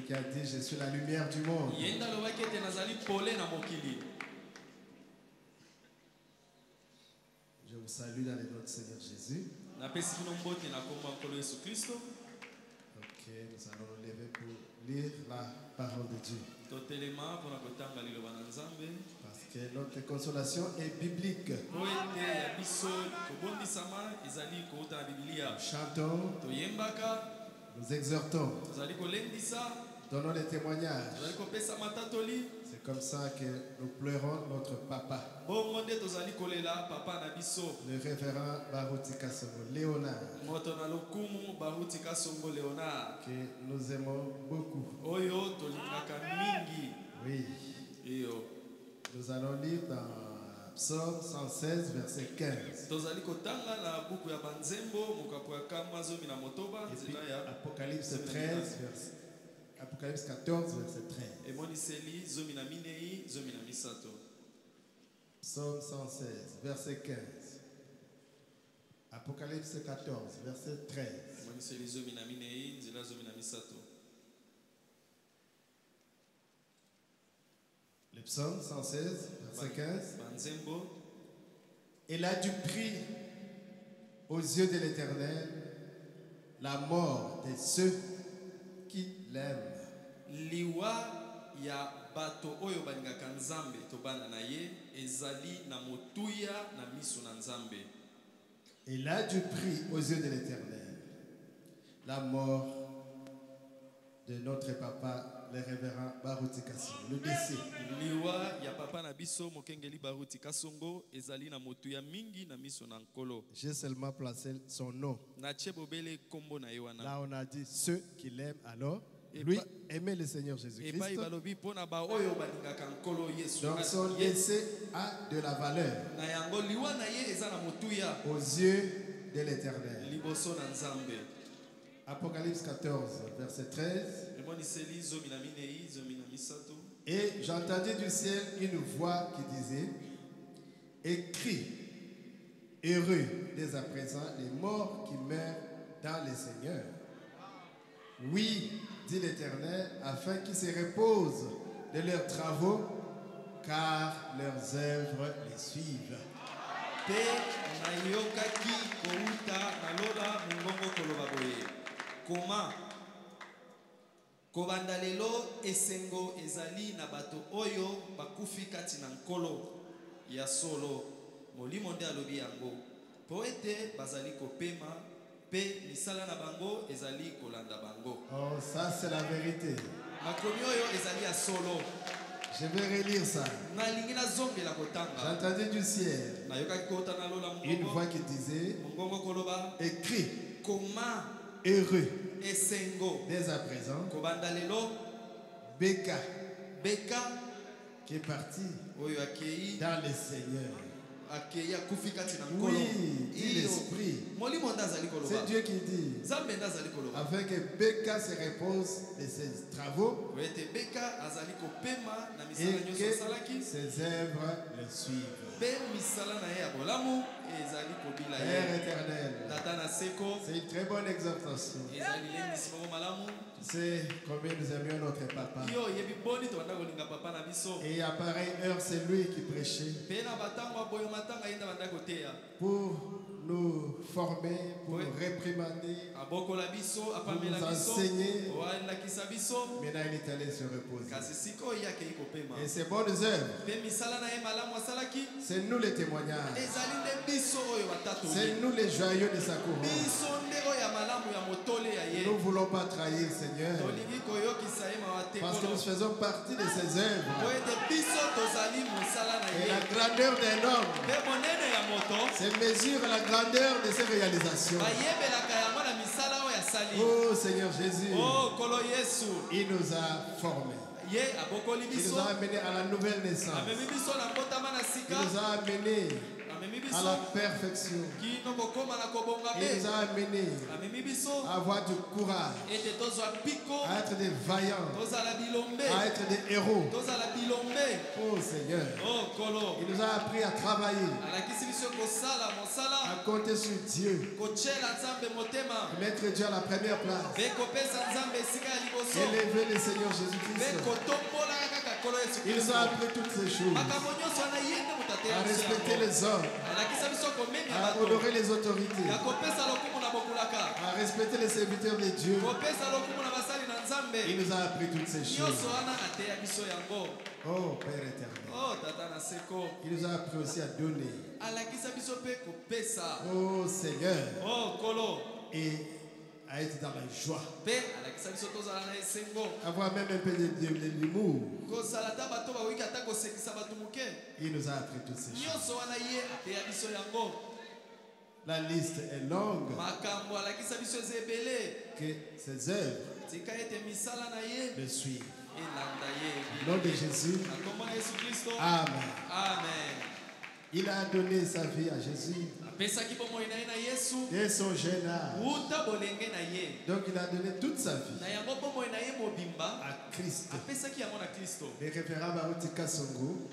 qui a dit je suis la lumière du monde. Je vous salue dans le nom de Seigneur Jésus. Ok, nous allons nous lever pour lire la parole de Dieu. Parce que notre consolation est biblique. Chantons, nous exhortons, donnons les témoignages. C'est comme ça que nous pleurons notre papa, le révérend Baruti Kasongo Léonard, que nous aimons beaucoup. Oui. Nous allons lire dans Psaume 116, verset 15. Et puis, Apocalypse 13, Apocalypse 14, verset 13. Psaume 116, verset 15. Apocalypse 14, verset 13. Le psaume 116, verset 15. Il a du prix aux yeux de l'Éternel la mort de ceux qui l'aiment. Liwa ya bato oyo balingaka nzambe to bana na ye ezali na motuya na miso na nzambe. Il a du prix aux yeux de l'Éternel la mort de notre papa, le révérend Baruti Kasongo, le décès. Liwa ya papa na biso mokengeli Baruti Kasongo ezali na motuya mingi na miso na nkolo. J'ai seulement placé son nom. Na chebobele kombo na yewana. Là on a dit ceux qui l'aiment alors. Lui aimait le Seigneur Jésus-Christ. Donc son décès a de la valeur aux yeux de l'Éternel. Apocalypse 14, verset 13. Et j'entendis du ciel une voix qui disait: écris, heureux dès à présent les morts qui meurent dans le Seigneur. Oui, dit l'Éternel, afin qu'ils se reposent de leurs travaux, car leurs œuvres les suivent. Comment Kobandalelo esengo ezali na bato oyo bakufi kati na nkolo ya solo molimo nde alobi yango po ete bazali kopema pe misala na bango ezali kolanda bango. Oh, ça c'est la vérité. Makomi oyo ezali ya solo. Je vais relire ça. J'ai entendu du ciel une voix qui disait: écris, heureux dès à présent Beka qui est parti dans le Seigneur. Oui, dit l'Esprit. C'est Dieu qui dit, afin que Beka se repose de ses travaux et que ses œuvres le suivent. Père éternel, c'est une très bonne exhortation. C'est combien nous aimions notre papa. Et à pareille heure, c'est lui qui prêchait pour nous former, pour nous réprimander, pour nous enseigner. Maintenant, il est allé se reposer. Et ces bonnes œuvres, c'est nous les témoignages. C'est nous les joyeux de sa couronne. Nous ne voulons pas trahir, Seigneur, parce que nous faisons partie de ses œuvres. Et la grandeur d'un homme se mesure à la grandeur de ses réalisations. Oh Seigneur Jésus, il nous a formés. Il nous a amenés à la nouvelle naissance. Il nous a amenés à la perfection. Il nous a amenés à avoir du courage, à être des vaillants, à être des héros. Oh Seigneur, il nous a appris à travailler, à compter sur Dieu, à mettre Dieu à la première place, élever le Seigneur Jésus-Christ. Il nous a appris toutes ces choses, à respecter les hommes, à honorer les autorités, à respecter les serviteurs de Dieu. Il nous a appris toutes ces choses. Oh Père éternel, il nous a appris aussi à donner. Oh Seigneur, et à être dans la joie, avoir même un peu de l'humour. Il nous a appris toutes ces choses. La liste est longue. Que ses œuvres le suivent. Au nom de Jésus. Amen. Il a donné sa vie à Jésus dès son jeune âge. Donc il a donné toute sa vie à Christ. Le révérend Baruti Kasongo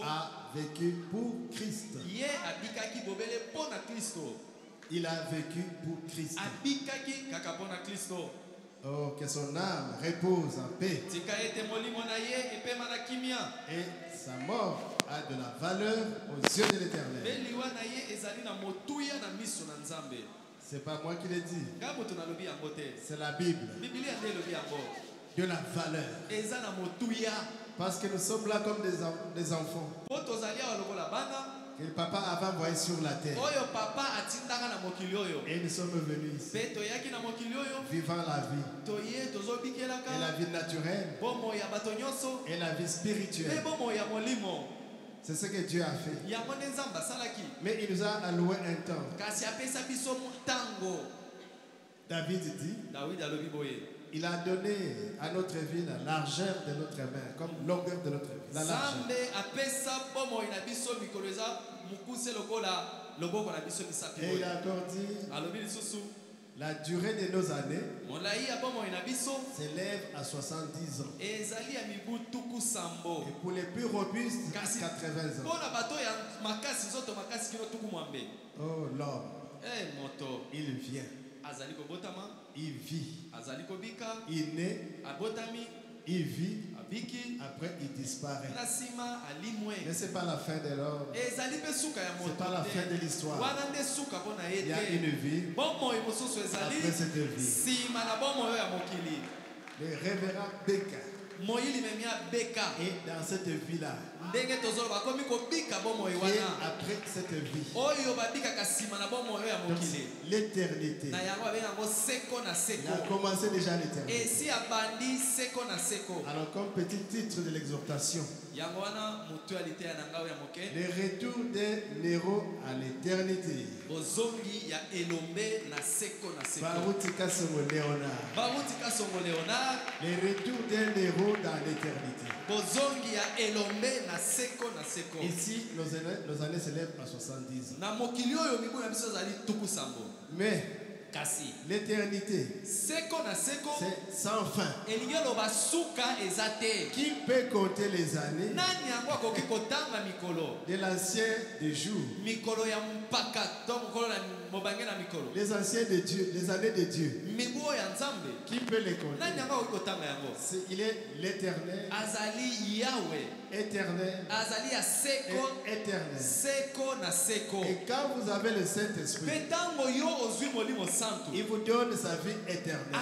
a vécu pour Christ. Il a vécu pour Christ. Oh, que son âme repose en paix. Et sa mort a de la valeur aux yeux de l'Éternel. C'est pas moi qui l'ai dit. C'est la Bible. De la valeur. Parce que nous sommes là comme des enfants que le papa avait envoyé sur la terre. Et nous sommes venus ici, vivant la vie. Et la vie naturelle. Et la vie spirituelle. C'est ce que Dieu a fait. Mais il nous a alloué un temps. David dit, il a donné à notre vie la largeur de notre main, comme longueur de notre vie. La largeur. Et il a encore dit, la durée de nos années s'élève à 70 ans. Et pour les plus robustes, 80 ans. Oh, l'homme, il vient. Il vit. Il naît. Il vit. Après il disparaît. Mais ce n'est pas la fin de l'homme. Ce n'est pas la fin de l'histoire. Il y a une vie après cette vie. Le révérend Beka est dans cette vie-là. Après cette vie. L'éternité. Il a commencé déjà l'éternité. Alors comme petit titre de l'exhortation, le retour d'un héros à l'éternité. Baruti Kasongo Léonard. Le retour d'un héros dans l'éternité. Ici, nos années s'élèvent à 70 ans. Mais l'éternité, c'est sans fin. Qui peut compter les années de l'ancien des jours? Les anciens de Dieu, les années de Dieu. Qui peut les compter? Il est l'éternel, éternel et éternel. Et quand vous avez le Saint-Esprit, il vous donne sa vie éternelle.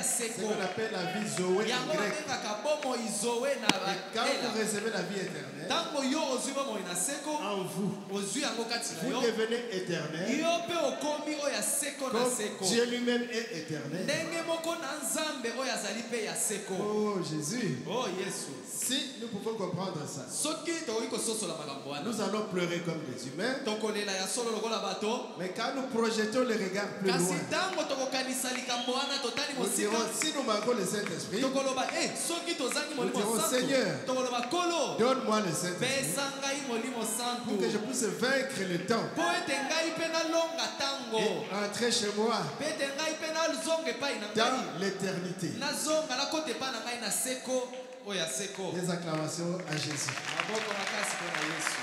C'est ce qu'on appelle la vie Zoé en grec. Et quand vous recevez la vie éternelle, en vous, vous devenez éternel. Comme Dieu lui-même est éternel. Oh Jésus. Si nous pouvons comprendre ça, nous allons pleurer comme des humains. Mais quand nous projetons le regard plus loin, nous dirons, si nous manquons le Saint-Esprit, tokoloba soki tozangi molimo dirons, santo Seigneur, tokoloba kolo donne-moi le Saint-Esprit pesa ngai molimo santo pour que je puisse vaincre le temps po ete ngai mpe nalonga ntango et entrer chez moi mpe ete ngai mpe nazonga epai na ngai dans l'éternité. nazonga nakota epai na ngai na seko oyo ya seko Des acclamations à Jésus. maboko makasi mpo na yesu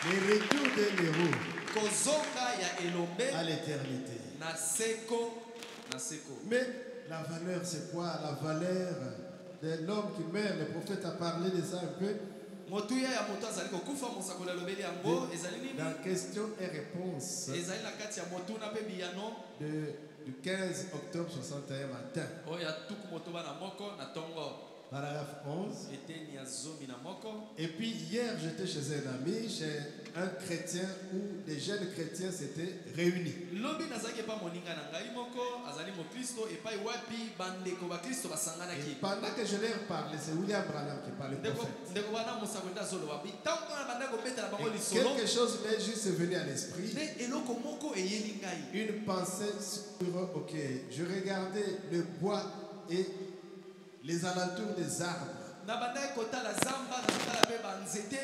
Le retour de l'héros kozonga ya elombe à l'éternité. na seko na seko. Mais la valeur, c'est quoi? La valeur de l'homme qui meurt. Le prophète a parlé de ça un peu. motuya ya moto azali kokufa mosakoli alobeli yango ezali nini Dans question et réponse ezali na kati ya motuna mpe biyano du 15 octobre 61 matin. oyo ya tuku motoba na moko na ntongo Paragraphe 11. eteni ya zomi na moko. Et puis hier, j'étais chez un ami, chez un chrétien où des jeunes chrétiens s'étaient réunis. lobi nazalaki epai moninga na ngai moko azali mokristo epai wapi bandeko bakristo Et basanganaki pendant que je leur parlais, c'est William Branham qui parlait, le prophète. ndeko bana mosako nde azoloba ntango kana banda kobetela bango Et lisolo quelque chose m'est juste venu à l'esprit. nde eloko moko eyeli ngai Une pensée sur, ok, je regardais le bois et les alentours des arbres. na bandaki kotala zamba na kotala mpe banzete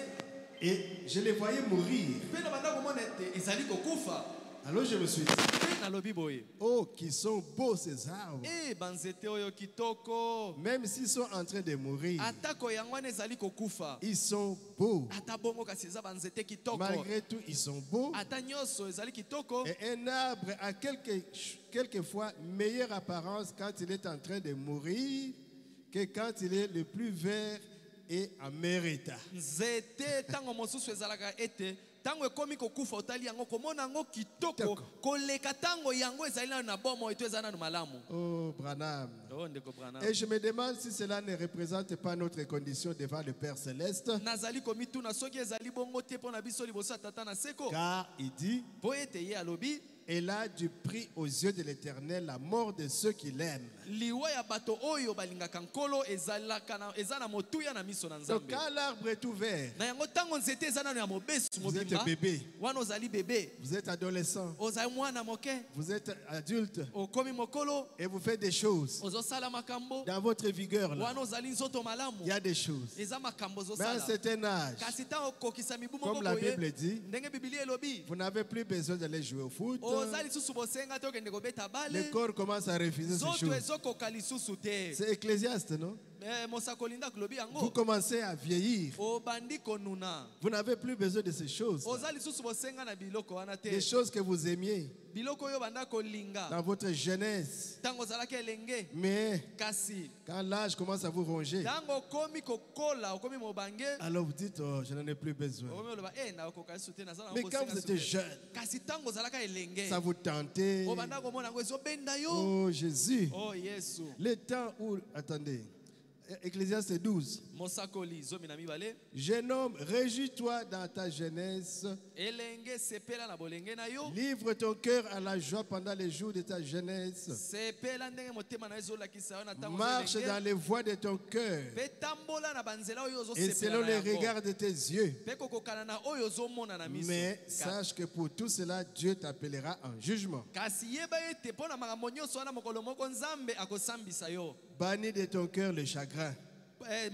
Et je les voyais mourir. mpe na banda komona ete ezali kokufa Alors je me suis dit, mpe nalobi boye oh, qui sont beaux ces arbres. banzete oyo kitoko Même s'ils sont en train de mourir, atako yango wana ezali kokufa ils sont beaux. ata bongo kasi eza banzete kitoko Malgré tout, ils sont beaux. ata nyonso ezali kitoko Et un arbre a quelquefois meilleure apparence quand il est en train de mourir que quand il est le plus vert et en meilleur état. nzete ntango mosusu ezalaka ete ntango ekomi kokufa otali yango komona yango kitoko koleka ntango yango ezali nano na bomo eto eza nano malamu. Oh, Branham. Oh, ndeko Branham. Et je me demande si cela ne représente pas notre condition devant le Père Céleste. nazali komituna soki ezali bongo te mpo na biso liboso ya tata na seko Car il dit, mpo ete ye alobi elle a du prix aux yeux de l'Éternel la mort de ceux qui l'aiment. liwa ya bato oyo balingaka nkolo eza na motuya na miso na Donc nzambe. quand l'arbre est ouvert, na yango ntango nzete eza nano ya mobesu vous êtes mobimba bébé, wana ozali bebe vous êtes adolescent, ozali mwana moke vous êtes adulte okomi mokolo et vous faites des choses. ozosala makambo Dans votre vigueur, là, wana ozali nzoto malamu il y a des choses. eza makambo Mais à un ozosala certain âge, kasi ntango okokisa mibu comme moko la boye Bible dit, ndenge bibilia elobi vous n'avez plus besoin d'aller jouer au foot. oza lisusu bosenga te okende kobeta Le bale corps commence à refuser ces nzoto choses. ezokoka lisusu te. C'est Ecclésiaste, non? mosakoli ndako lobi Vous yango commencez à vieillir. obandi konuna Vous n'avez plus besoin de ces choses. oza lisusu bosenga na biloko wana te Les choses que vous aimiez biloko oyo banda kolinga dans votre jeunesse. ntango ozalaki elenge Mais kasi quand l'âge commence à vous ronger, ntango okomi kokola okomi mobange alors vous dites, oh, je n'en ai plus besoin. okomi oloba nakoka lisusu te naza Mais quand vous étiez jeune, kasi ntango ozalaka elenge ça vous tentait. obanda komona yango ezobenda yo Oh Jésus. oh yesu Le temps où, attendez, Ecclésiaste 12. mosakoli zomi na mibale Jeune homme, réjouis-toi dans ta jeunesse. elenge sepela na bolenge na yo Livre ton cœur à la joie pendant les jours de ta jeunesse. sepela ndenge motema na yo ezolakisa yo na ntango Marche ozolenge. dans les voies de ton cœur mpe tambola na banzela oyo et selon ozosepela na les yango regards de tes yeux. mpe kokokana na oyo ozomona na miso Mais sache que pour tout cela, Dieu t'appellera en jugement. kasi yeba ete mpo na makambo nyonso wana mokolo moko nzambe akosambisa yo. Bannis de ton cœur le chagrin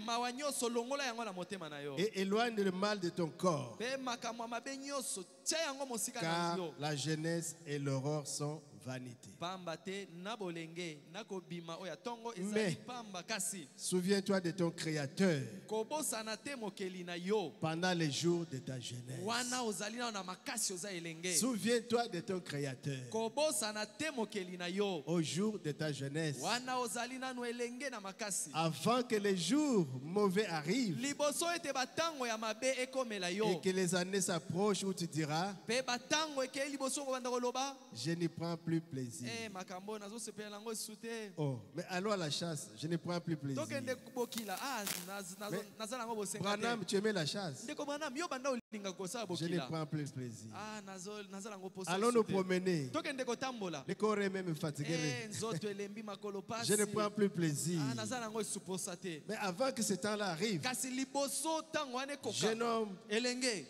mawa nyonso longola yango na motema na yo et éloigne le mal de ton corps. mpe makambo ya mabe nyonso tia yango mosika na Car yo la jeunesse et l'aurore sont vanité. pamba te na bolenge na kobima oyo ya ntongo Mais- ezali pamba kasi Souviens-toi de ton Créateur kobosana te mokeli na yo pendant les jours de ta jeunesse. wana ozali nao na makasi oza elenge Souviens-toi de ton Créateur kobosana te mokeli na yo au jour de ta jeunesse. wana ozali nano elenge na makasi Avant que les jours mauvais arrivent liboso ete batango ya mabe ekomela et yo que les années s'approchent où tu diras, mpe batango ekei liboso kobanda koloba je n'y prends plus plaisir. makambo nazosepela nango esu te Oh, mais allons à la chasse, je ne prends plus plaisir. tokende bokila Mais- naza nango bosenga Branham, te tu aimais la chasse? ndeko branam yo banda olinga kosala Je ne bokila prends plus plaisir. naza nango posa Allons esu nous te. promener. tokende kotambola Le corps est même fatigué. nzoto elembi makolo pasi Je ne prends plus plaisir. naza nango esu posa te Mais avant que ce temps-là arrive, kasi liboso ntango wana jeune ekoka homme, elenge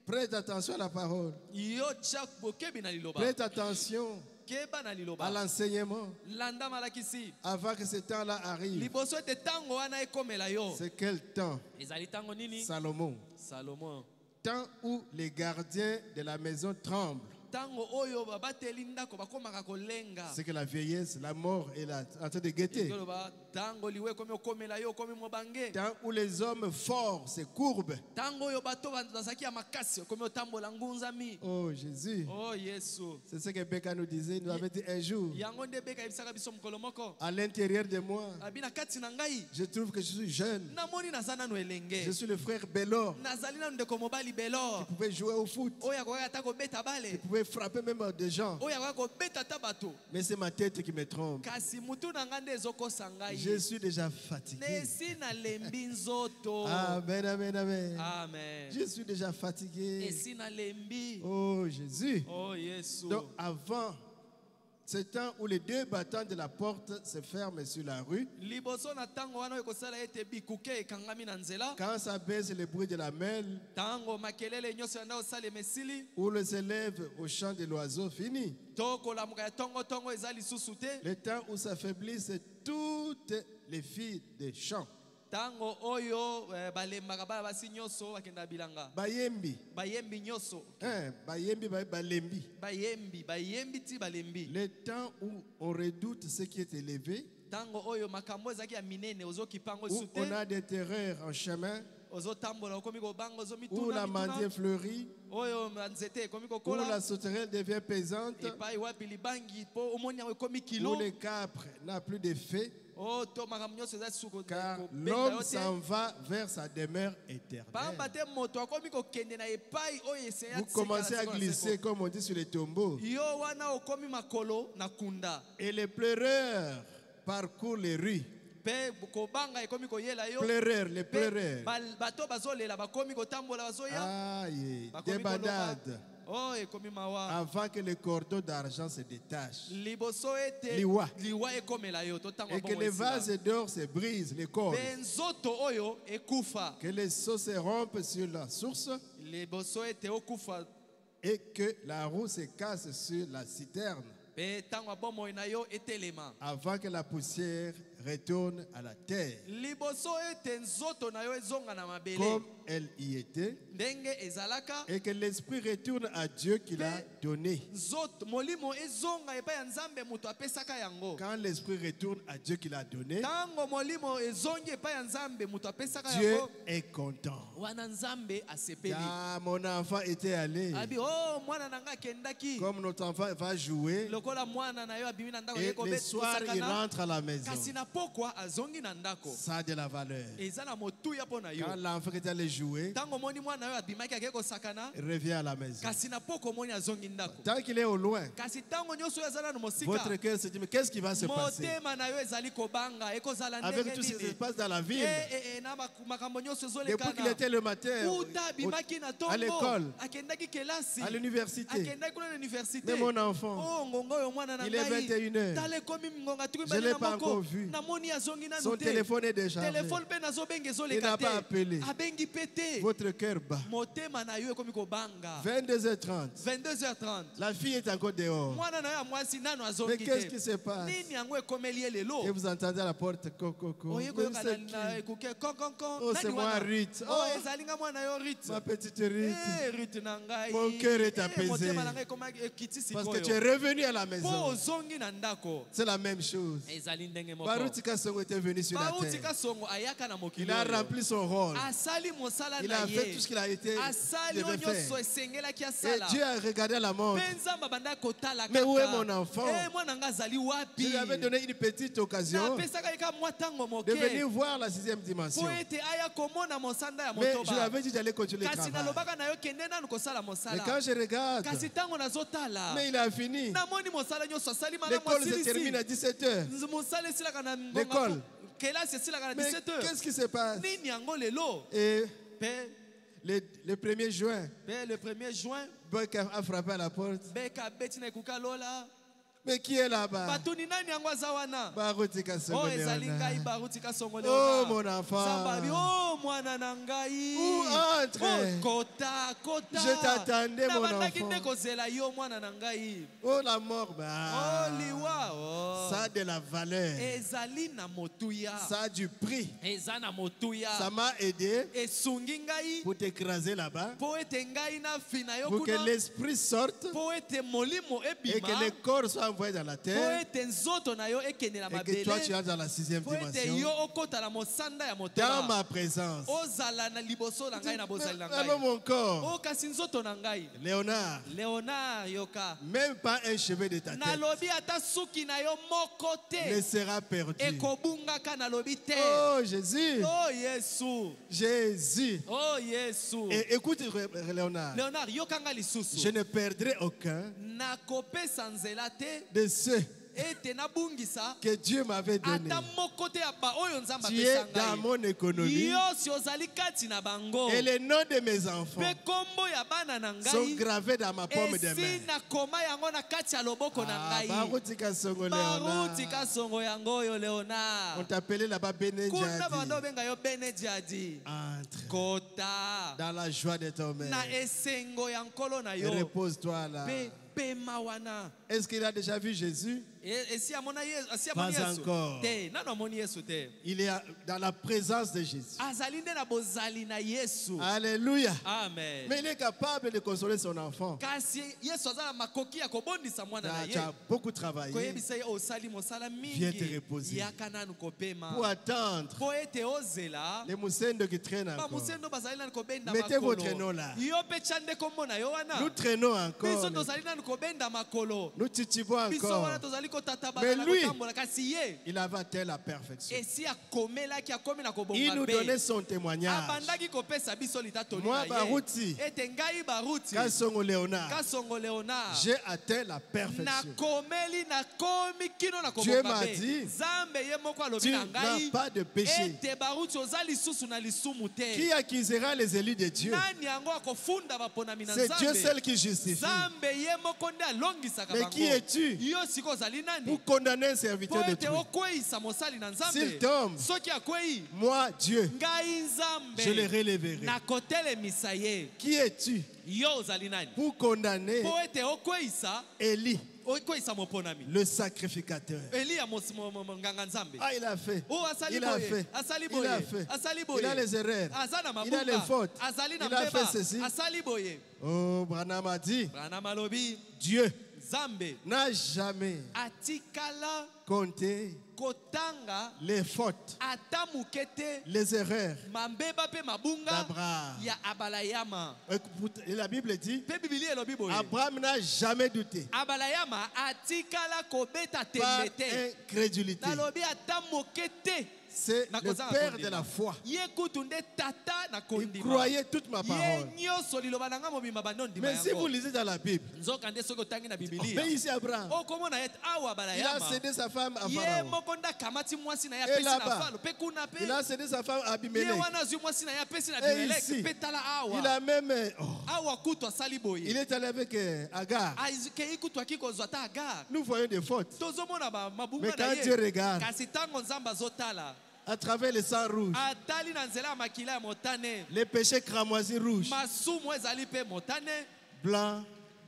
prête attention à la parole. yo tia bokebi na liloba Prête attention. keba na à liloba l'enseignement, landa malakisi avant que ce temps-là arrive. liboso ete tango wana ekomela yo C'est quel temps? ezali tango nini Salomon. Salomon Temps où les gardiens de la maison tremblent. tango oyo babateli ndako bakomaka kolenga C'est que la vieillesse, la mort est là, en train de guetter. Koloba, tango liwe komi okomela yo komi mobange Temps où les hommes forts se courbent. tango oyo bato bazaki ya makasi komi otambola ngunzami Oh Jésus. oh yesu C'est ce que Becca nous disait. Il nous avait dit un jour, yango nde beka yebisaka biso mokolo moko à l'intérieur de moi, abi na kati na ngai je trouve que je suis jeune. namoni naza nano Je elenge suis le frère Bellor nazali nano ndeko mobali qui belor pouvait jouer au foot, oyo akokaka ata kobeta qui bale pouvait frapper même des gens. oyo akokaka kobeta ata bato Mais c'est ma tête qui me trompe. kasi mutu na ngai nde ezokosa ngai Je suis déjà fatigué. nesi nalembi nzoto Amen, amen, amen. amen Je suis déjà fatigué. esi nalembi Oh Jésus. oh yesu Donc avant ce temps où les deux battants de la porte se ferment sur la rue, liboso na ntango wana oyo ekosala ete bikuke ekangami na nzela quand ça baisse le bruit de la mêle, ntango makelele nyonso yanda kosalema esili où le se lève au chant de l'oiseau fini, to kolamuka ya tongotongo eza lisusu te le temps où s'affaiblissent toutes les filles des champs. ntango oyo balembaka bana basi nyonso bakenda bilanga Bayembi, bayembi nyonso bayembi, balembi. bayembi ti balembi Le temps où on redoute ce qui est élevé, ntango oyo makambo ezalaki ya minene ozokipango où esu on te a des terreurs en chemin, ozotambola okomi kobanga où ozomituna la mandier mituna fleurit, oyo nzete ekomi où kokola la sauterelle devient pesante, epai wapi libangi mpo omoni yango ekomi où kilo le capre n'a plus d'effet, o to makambo nyonso eza suko car kobenda l'homme yo te s'en va vers sa demeure pamba éternelle. te moto akomi kokende na epai oyo eseya Vous commencez à glisser, comme on dit, sur les tombeaux. yo wana okomi makolo na kunda Et les pleureurs parcourent les rues. mpe kobanga ekomi koyela yo Pleureurs, les mpe pleureurs. bato bazolela bakomi kotambola bazoya Aïe, bakomi des koloba badades. o ekomi mawa Avant que le cordon d'argent se détache. liboso ete Liwa. ekomela yo to ntango Et que les vases d'or se brisent, les cordes. mpe nzoto oyo ekufa Que les seaux se rompent sur la source. liboso ete okufa Et que la roue se casse sur la citerne. mpe ntango abomoi na yo etelema Avant que la poussière retourne à la terre. liboso ete nzoto na yo ezonga na mabele Comme elle y était. ndenge ezalaka Et que l'esprit retourne à Dieu qui l'a donné. nzoto molimo ezonga epai ya nzambe moto apesaka yango Quand l'esprit retourne à Dieu qui l'a donné, ntango molimo ezongi epai ya nzambe moto apesaka Dieu yango est content. wana nzambe asepeli Ah, mon enfant était allé. abi o mwana na nga akendaki Comme notre enfant va jouer, lokola mwana na yo abimi na ndako et ye le soir il kosakana rentre à la maison. kasi na pokwa azongi na ndako Ça a de la valeur. eza na motuya mpo na yo Quand l'enfant est allé jouer, ntango omoni mwana na yo abimaki akei kosakana il revient à la maison. kasi na pokwa omoni azongi ndako Tant qu'il est au loin, kasi ntango nyonso oyo aza nano mosika votre cœur se dit, mais qu'est-ce qui va se passer? motema na yo ezali kobanga ekozala Avec ndenge tout ce qui se nini passe dans la ville, na makambo nyonso depuis qu'il ezolekana était le matin, uta abimaki na à ntongo l'école, akendaki kelasi à l'université, akendaki kuna na université mais mon enfant, o ngonga oyo mwana na il est ngai 21 heures. tala ekomi ngonga tuku Je ne l'ai mibale na pas encore moko vu. namoni azongi Son nanu te téléphone est déchargé. telefone mpe nazobenga Il ezoleka n'a pas appelé. te abengi mpe te Votre cœur bat. motema na yo ekomi kobanga 22h30. 22h30 La fille est encore dehors. mwana na yo ya mwasi nano Mais azongi qu'est-ce qui te se passe? nini yango ekomeli ye lelo Et vous entendez à la porte, coco. oye koyoka na ekuke konkonko Oh, c'est moi, Ruth. oh Oh, ezali nga mwana yo Ruth ma petite Ruth. Ruth na ngai Mon cœur est apaisé. motema na ngai ekiti Parce que tu es sikoyo revenu à la mpo maison. ozongi na ndako C'est la même chose. ezali ndenge moko Baruti Kasongo était venu sur la bauti terre. kasongo ayaka na mokili Il a oyo. rempli son rôle. asali mosala Il na a fait tout ye ce qu'il a été asali oyo devait nyonso faire. esengelaki Et asala Dieu a regardé à la montre. mpe nzambe abandaki kotala Mais où est mon enfant? mwana nga azali Je wapi lui avais donné une petite occasion napesaka ye ka mwa ntango de venir moke voir la sixième dimension. mpo ete aya komona mosanda ya Mais je lui motoba avais dit d'aller continuer le kasi travail. nalobaka na yo kende nanu kosala Mais mosala quand je regarde, kasi ntango nazotala mais il a fini. namoni mosala nyonso asali malamu L'école se termine à asilisi 17h. mosala esilaka na ngonga L'école. po- kelasi esilaka na Mais 17h qu'est-ce qui se passe? nini yango lelo Et mpe le 1er juin, le 1er juin Buck a frappé à la porte. beka abeti na ekuka lola Mais qui est là-bas? batuni nani yango aza wana? Barutika Oh Songo ezali ngai Léonard. barutika songo Oh Léonard. mon enfant. Zambabi, oh mwana na ngai. Où entre? Oh kota kota. Je t'attendais, mon Nabandaki enfant. nde kozela yo mwana na ngai. Oh la mort, Oh liwa oh. ça a de la valeur. Ezali na motuya. Ça a du prix. Eza na motuya. Ça m'a aidé Esungi ngai. pour t'écraser là-bas. Po ete ngai na fina yo Pour que kuna. l'esprit sorte Po ete molimo et que ebima. le corps soit envoyé dans la Po terre. ete nzoto na yo ekende na Et que toi tu mabele. entres dans la 6e Po ete dimension. yo okota na mosanda ya Dans motema. ma présence. Ozala na liboso na ngai na bozali na Même ngai. mon corps. O kasi nzoto na ngai. Léonard. Léonard yoka. Même pas un cheveu de ta tête Nalobi ata suki na yo moko ne te. sera perdu. Ekobungaka nalobi te. Oh Jésus. Oh Yesu. Jésus. Oh Yesu. Et écoute Léonard. Léonard yokanga lisusu. Je ne perdrai aucun Nakopesa nzela te. de ceux Ete nabungisa. que Dieu m'avait donné. Ata moko te ya ba oyo nzambe Tu es apesa dans ngai. mon économie. Yo si ozali kati na bango. Et les noms de mes enfants Pe kombo ya bana na sont ngai. gravés dans ma paume de Esi main. nakoma yango na kati ya loboko na Ah, ngai. Barutika Songo Léonard. Baruti kasongo yango oyo On Léonard. t'appelait là-bas Béné Kuna bando Djadi. benga yo bene jadi. Entre Kota. dans la joie de ton Na maître. esengo ya nkolo na Et yo. repose-toi là. Pe pema wana. Est-ce qu'il a déjà vu Jésus? Esi amona Yesu, asi Pas amoni Yesu. encore. Te, nano amoni Yesu te. Il est dans la présence de Jésus. Azali nde na bozali na Yesu. Alléluia. Amen. Mais il est capable de consoler son enfant. Kasi Yesu aza na makoki ya kobondisa mwana na Tu as ye. beaucoup travaillé Koyebisa ye osali mosala Viens te mingi. reposer. Yaka nanu kopema. pour attendre Po ete ozela. les moussendo qui traînent encore. Bamusendo bazali nanu kobenda Mettez makolo. votre nom là. Yo pe chande kombo na yo wana. Nous traînons Biso encore. tozali nanu kobenda makolo. Nous titubons Biso encore. wana tozali kotataba Mais na lui, kotambola kasi ye. il avait atteint la perfection. Esi akomelaki akomi na Il kobonga nous be. donnait son témoignage. Abandaki kopesa biso litatoli Moi, na ye. Baruti. Ete ngai baruti. Kasongo Léonard, Kasongo Léonard. j'ai atteint la perfection. Nakomeli nakomi kino na Dieu kobonga m'a be. dit, Zambe ye moko alobi tu na n'as ngai. pas de péché. Ete baruti oza lisusu na lisumu te. Qui accusera les élus de Dieu? Nani yango akofunda baponami na C'est Dieu Nzambe? seul qui justifie. Zambe ye moko nde alongisaka Mais bango. qui es-tu Yo siko ozali nani? pour condamner un Po serviteur de ete Dieu? okweyisa mosali na S'il Nzambe. tombe, Soki akwei, moi, Dieu, ngai Nzambe je le relèverai. nakotelemisa ye. Qui es-tu Yo ozali nani? pour condamner Po ete okweyisa, Élie, okweyisa moponami. le sacrificateur? Eliya nganga Nzambe. Ah, il a fait. Oh, asali Il a boye, fait. asali Il a boye, fait. asali Il boye. a les erreurs. Aza na Il a les mabunga, fautes. azali na Il a mbeba, fait ceci. asali boye. Oh, Branham a dit, Bana malobi, Dieu Zambe n'a jamais atikala compté kotanga les fautes, ata muke te les erreurs mambeba pe mabunga d'Abraham. ya abalayama. Et la Bible dit, Pe bibili elobi boye. Abraham n'a jamais douté Abalayama atikala kobeta par tembe te. incrédulité. Nalobi ata moke te. C'est le père de la foi. Ye kutu nde tata na Il kondima. croyait toute ma Ye parole. nyonso liloba na nga mobimba banondima Mais si vous yango. lisez dans la Bible, Nzoka nde soki otangi na bibilia. mais ici Abraham, Okomona ye awa il a balayama. cédé sa femme à Ye Pharaon. moko nde akamati mwasi na ye Et apesi na là-bas, falo. Pe kuna pe. Il a cédé sa femme à Ye Abimelech. wana azwi mwasi na ye apesi na Et Abimeleki. ici, Pe tala il awa. a même, Awa kutu asali il boye. est allé avec Agar. Kei kutu aki kozwa ta Agar. Nous voyons des fautes. Tozomona Mais mabunga na quand Dieu ye. regarde Kasi tango Nzambe azotala. à travers le sang rouge, Atali na nzela ya makila ya motane. les péchés cramoisis rouges, Masumu ezali pe motane. blanc,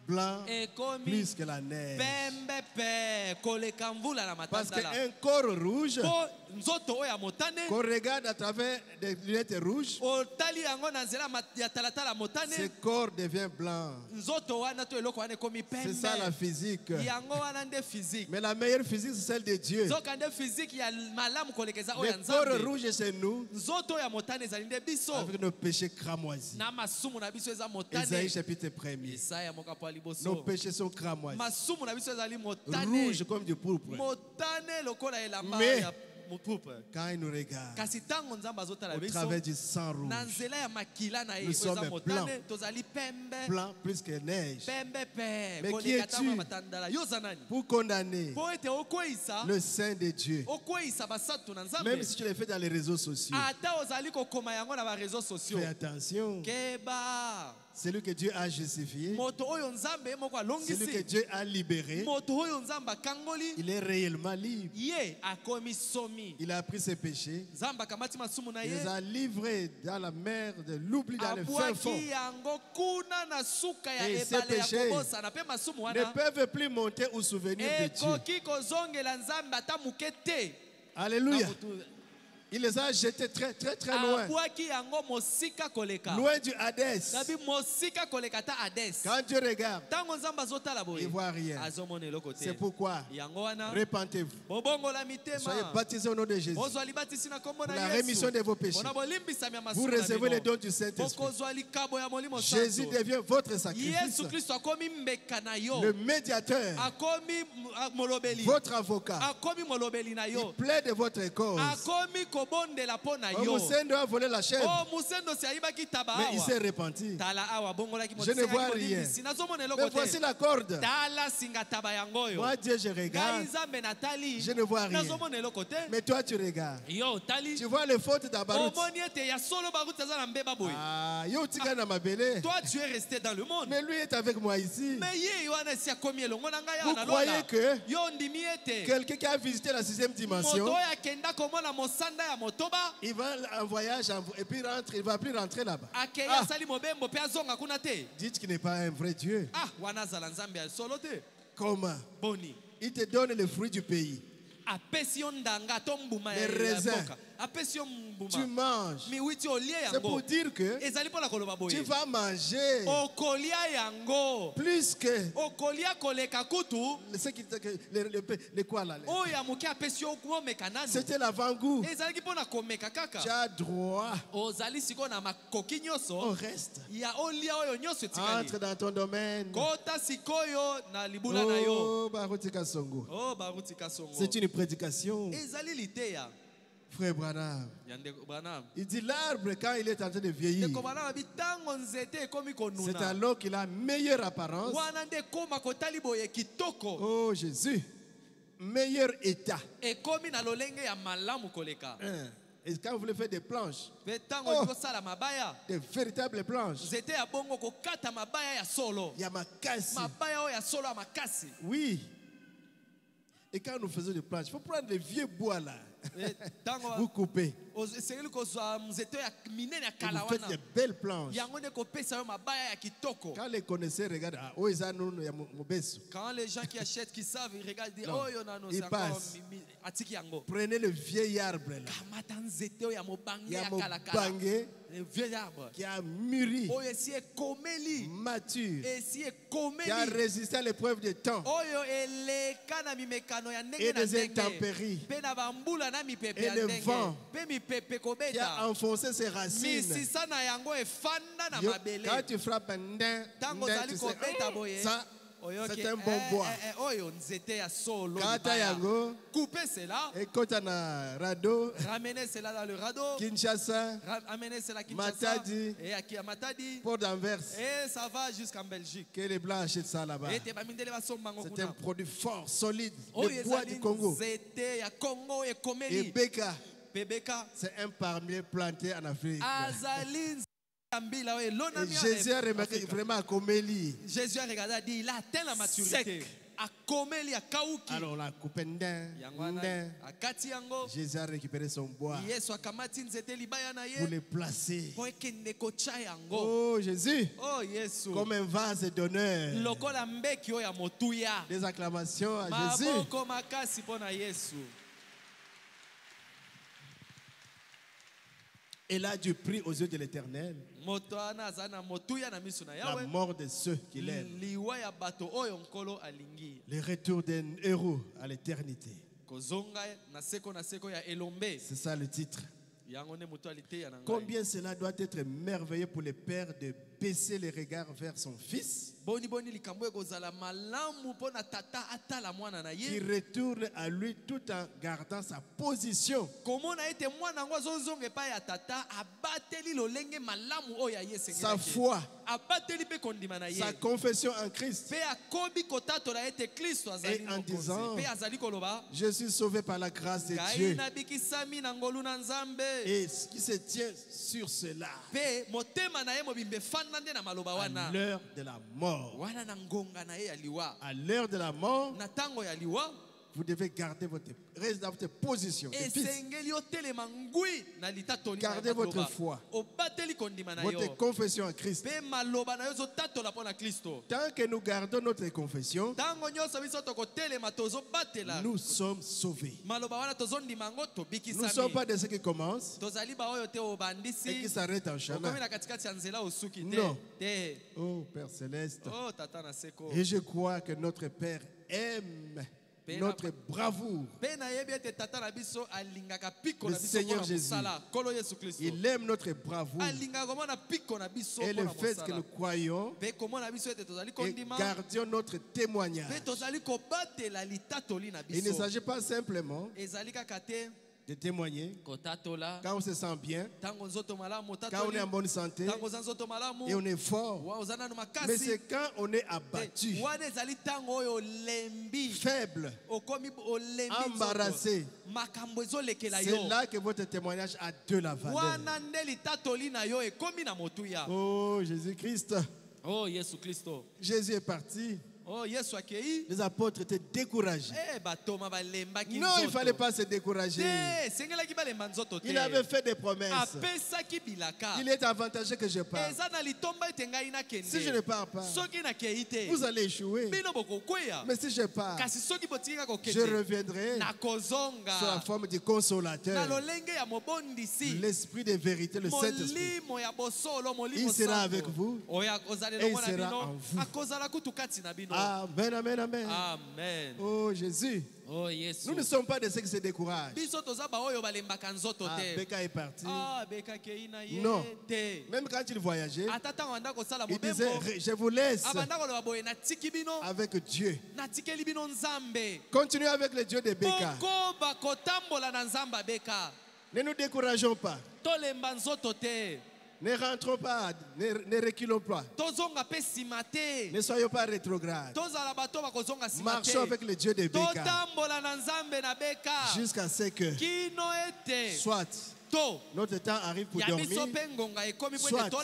blanc, Ekomi plus que la neige. pembe pe koleka mvula na Parce matandala. qu'un corps rouge, Po nzoto oyo ya motane. qu'on regarde à travers des lunettes rouges, Otali yango na nzela ya talatala ce motane. corps devient blanc. Nzoto wana to eloko wana ekomi C'est ça la pembe. physique. Yango wana nde physique. Mais la meilleure physique, c'est celle de Dieu. Zoka nde physique ya malamu kolekeza oyo ya Le corps Nzambe. rouge, c'est nous, Nzoto ya motane ezali nde biso. avec nos péchés cramoisis. Na masumu na biso eza Isaïe motane. chapitre 1er. Isaya mokapo ya Nos liboso. péchés sont cramoisis. Masumu na biso ezali motane. Rouge comme du pourpre. Motane lokola elamba Mais- ya mopupe. Quand il nous regarde, Kasi tango Nzambe azotala au biso. travers du sang rouge, Na nzela ya makila na ye Nous eza sommes motane. blancs. Tozali pembe. blanc plus que neige, Pembe pe. Mais qui Koleka es-tu? tango ya matandala. Yo za nani? pour condamner Po ete okweyisa. le Saint de Dieu. Okweyisa basatu na Nzambe. Même si tu le fais dans les réseaux sociaux, Ata ozali kokoma yango na ba réseaux sociaux. fais attention. Keba. celui que Dieu a justifié, moto oyo nzambe moko celui que alongisi Dieu a libéré, moto oyo nzambe akangoli il est réellement libre. ye akomi somi. Il a pris ses péchés, Nzambe akamati masumu na il ye les a livrés dans la mer de l'oubli, dans le fin fond. abwaki yango kuna na suka ya Et ces ebale ya péchés kobosana mpe masumu ne wana peuvent plus monter au souvenir de Dieu. ekoki kozongela nzambe ata moke te. Alléluia. Na butu- Il les a jetés très, très, très loin. abwaki yango mosika koleka Loin du Hadès. nabi mosika koleka ta Hades. Quand Dieu regarde, Ntango nzambe azotala il boye ne voit rien. azomona eloko te. C'est pourquoi, yango wana repentez-vous. bobongola Soyez mitema baptisés au nom de Jésus. bozwa libatisi na kombo Pour na la Yesu rémission de vos péchés. mpona bolimbisami ya Vous masumu na recevez les bino. dons du Saint-Esprit. bokozwa likabo ya molimo Jésus santo. devient votre sacrifice, yesu kristo akomi mbeka na yo le médiateur, akomi molobeli votre avocat. akomi molobeli na Il yo plaide votre cause. akomi kobondela mpo na Oh, yo. Moussendo a volé la chèvre, o musendo si ayibaki taba mais il awa s'est repenti. tala awa bongolaki Je ne vois motisi nazomona Mais eloko voici te. la corde. tala singa taba yango oyo Moi, Dieu, je ngai regarde. nzambe natali Je ne vois rien. nazomona eloko te. Mais toi, tu regardes. yo tali Tu vois les fautes d'Abarout. omoni ete ya solo baruti aza na mbeba boye. Ah, yo tika na mabele. toi tu es resté dans le monde Mais lui est avec moi ici. mais ye wana esi akomi elongo na ngai Vous awa croyez nalonda que yo ndimi ete quelqu'un qui a visité la 6e dimension, moto oyo akenda komona mosanda ya motoba il va en voyage et puis rentre, il ne va plus rentrer là-bas. akei Ah, asali mobembo mpe azonga kuna te. dites qu'il n'est pas un vrai Dieu. ah wana azala nzambe ya solo te. Comment? boni Il te donne les fruits du pays. apesi yo ndanga to mbuma Les ya raisins. mboka apesi yo Tu mbuma manges. miwiti olie C'est pour yango dire que ezali mpona koloba tu boye vas manger okolia yango plus que okolia koleka kutu ce qui, les quoi là. oyo ya moke apesi yo omeka nanu C'était l'avant-goût. ezalaki mpona komeka Tu kaka as droit ozali sikoyo na makoki au nyonso reste. ya olia oyo nyonso etikali Entre dans ton domaine. kota sikoyo na libula na yo. Oh, Barutika Songo. Oh, baruti kasongo. C'est une prédication. ezali liteya Frère Branham. ya ndeko Branham. Il dit l'arbre, quand il est en train de vieillir, ndeko Branham abi ntango nzete ekomi c'est konuna alors qu'il a meilleure apparence. wana nde ekóma kotali boye kitoko Oh Jésus, meilleur état. ekomi na lolenge ya malamu koleka. Hein. Et quand vous voulez faire des planches, mpe ntango Oh. kosala mabaya des véritables planches, nzete ya bongo kokata mabaya ya solo il y a ma casse. mabaya oyo ya solo ya makasi. Oui. Et quand nous faisons des planches, il faut prendre les vieux bois là. ntango Vous coupez. esengeli kozwa nzete oyo ya minene ya Et kala vous faites wana des belles planches. yango nde kopesa yo mabaya ya kitoko. Quand les connaisseurs regardent, ah, oh, ils ont il y a mon besso. Quand les gens qui achètent, qui savent, ils regardent, ils disent, Non. oh, yo nano, Ils c'est encore passent. atiki yango. Prenez le vieil arbre là. Kamata nzete oyo ya mobange Il y a ya mon kala kala. banguet Le vieux arbre. qui a mûri, Oyo esi ekomeli. mature, Esi qui a ekomeli. résisté à l'épreuve du temps Oyo eleka na mimekano ya ndenge et na des ndenge. intempéries, Pe na bambula na mipepe Et ya le ndenge. vent Pe mipepe qui a kobeta. enfoncé ses racines. Misisa na yango efanda na Yo, mabele. quand tu frappes un nain, Tango zali tu sais, kobeta boye. ça, Oyoki, c'est un bon bois. Oyo nzete ya solo. Kata libaya. yango, Coupez cela. et quand on a Rado, Ramenez cela dans le radeau. Kinshasa, Amenez cela à Kinshasa. Matadi, Et à Matadi. Port d'Anvers, Et ça va jusqu'en Belgique. que les Blancs achètent ça là-bas. Et te bamindele basomba ngo C'est kuna. un produit fort, solide, Oyo le bois du ezali Congo. nzete ya Congo Et ekomeli. Beka, Pebeka. c'est un palmier planté en Afrique. Azali nzambila oyo Et elonami Jésus a en remarqué Afrique. vraiment à Comélie. Jésus a regardé, a dit, il a atteint la maturité. Sec. Akomeli akauki. Alors on a coupé un dain, Yango un wana dain. akati yango. Jésus a récupéré son bois Yesu akamati nzete libaya na pour ye. les placer. Po ekende kotia yango. Oh Jésus, Oh Yesu. comme un vase d'honneur. Lokola mbeki oyo ya motuya. Des acclamations à Jésus. Maboko makasi mpona Yesu. Elle a du prix aux yeux de l'Éternel, Moto wana aza na motuya na miso na la Yawe. mort de ceux qui l'aiment, Liwa ya bato oyo nkolo alingi. le retour d'un héros à l'éternité. Kozonga na seko ya elombe. C'est ça le titre. Yango ne moto aliteya na ngai. Combien cela doit être merveilleux pour le Père de baisser les regards vers son Fils, Boni boni likambo ekozala malamu mpona tata atala mwana na qui ye. retourne à lui tout en gardant sa position. Komona ete mwana yango azozonga epai ya tata abateli lolenge malamu oyo aye Sa esengelaki. foi, Abateli mpe kondima na ye. sa confession en Christ. Mpe akobi kotatola ete Kristo azali Et en mokonzi. disant, Mpe azali koloba, Je suis sauvé par la grâce de ngai Dieu. nabikisami na ngolu na Nzambe. Et qui se tient sur cela. Mpe motema na ye mobimba efanda à l'heure de la mort. À l'heure de la mort, vous devez garder votre position. Gardez votre foi, votre confession en Christ. Tant que nous gardons notre confession, nous sommes sauvés. Nous ne sommes pas de ceux qui commencent et qui s'arrêtent en chemin. Non. Oh Père Céleste. Et je crois que notre Père aime notre bravoure. Le Seigneur Jésus, il aime notre bravoure et le fait que nous croyons et gardions notre témoignage. Il ne s'agit pas simplement de témoigner quand on se sent bien, quand on est en bonne santé et on est fort, mais c'est quand on est abattu, faible, embarrassé. C'est là que votre témoignage a de la valeur. Oh Jésus-Christ. Jésus est parti. Les apôtres étaient découragés. Non, il ne fallait pas se décourager. Il avait fait des promesses. Il est avantageux que je parte. Si je ne pars pas, vous allez échouer. Mais si je pars, je reviendrai sous la forme du consolateur, l'esprit de vérité, le Saint-Esprit. Il sera avec vous et il sera en vous. Amen, amen, amen. Amen. Oh Jésus. Oh, yes. Nous ne sommes pas de ceux qui se découragent. Beka est parti. Non. Même quand il voyageait, il disait, je vous laisse avec Dieu. Continuez avec le Dieu de Beka. Ne nous décourageons pas. Ne rentrons pas, ne reculons pas. Ne soyons pas rétrogrades. Marchons avec le Dieu de Beka jusqu'à ce que soit notre temps arrive pour dormir, soit pour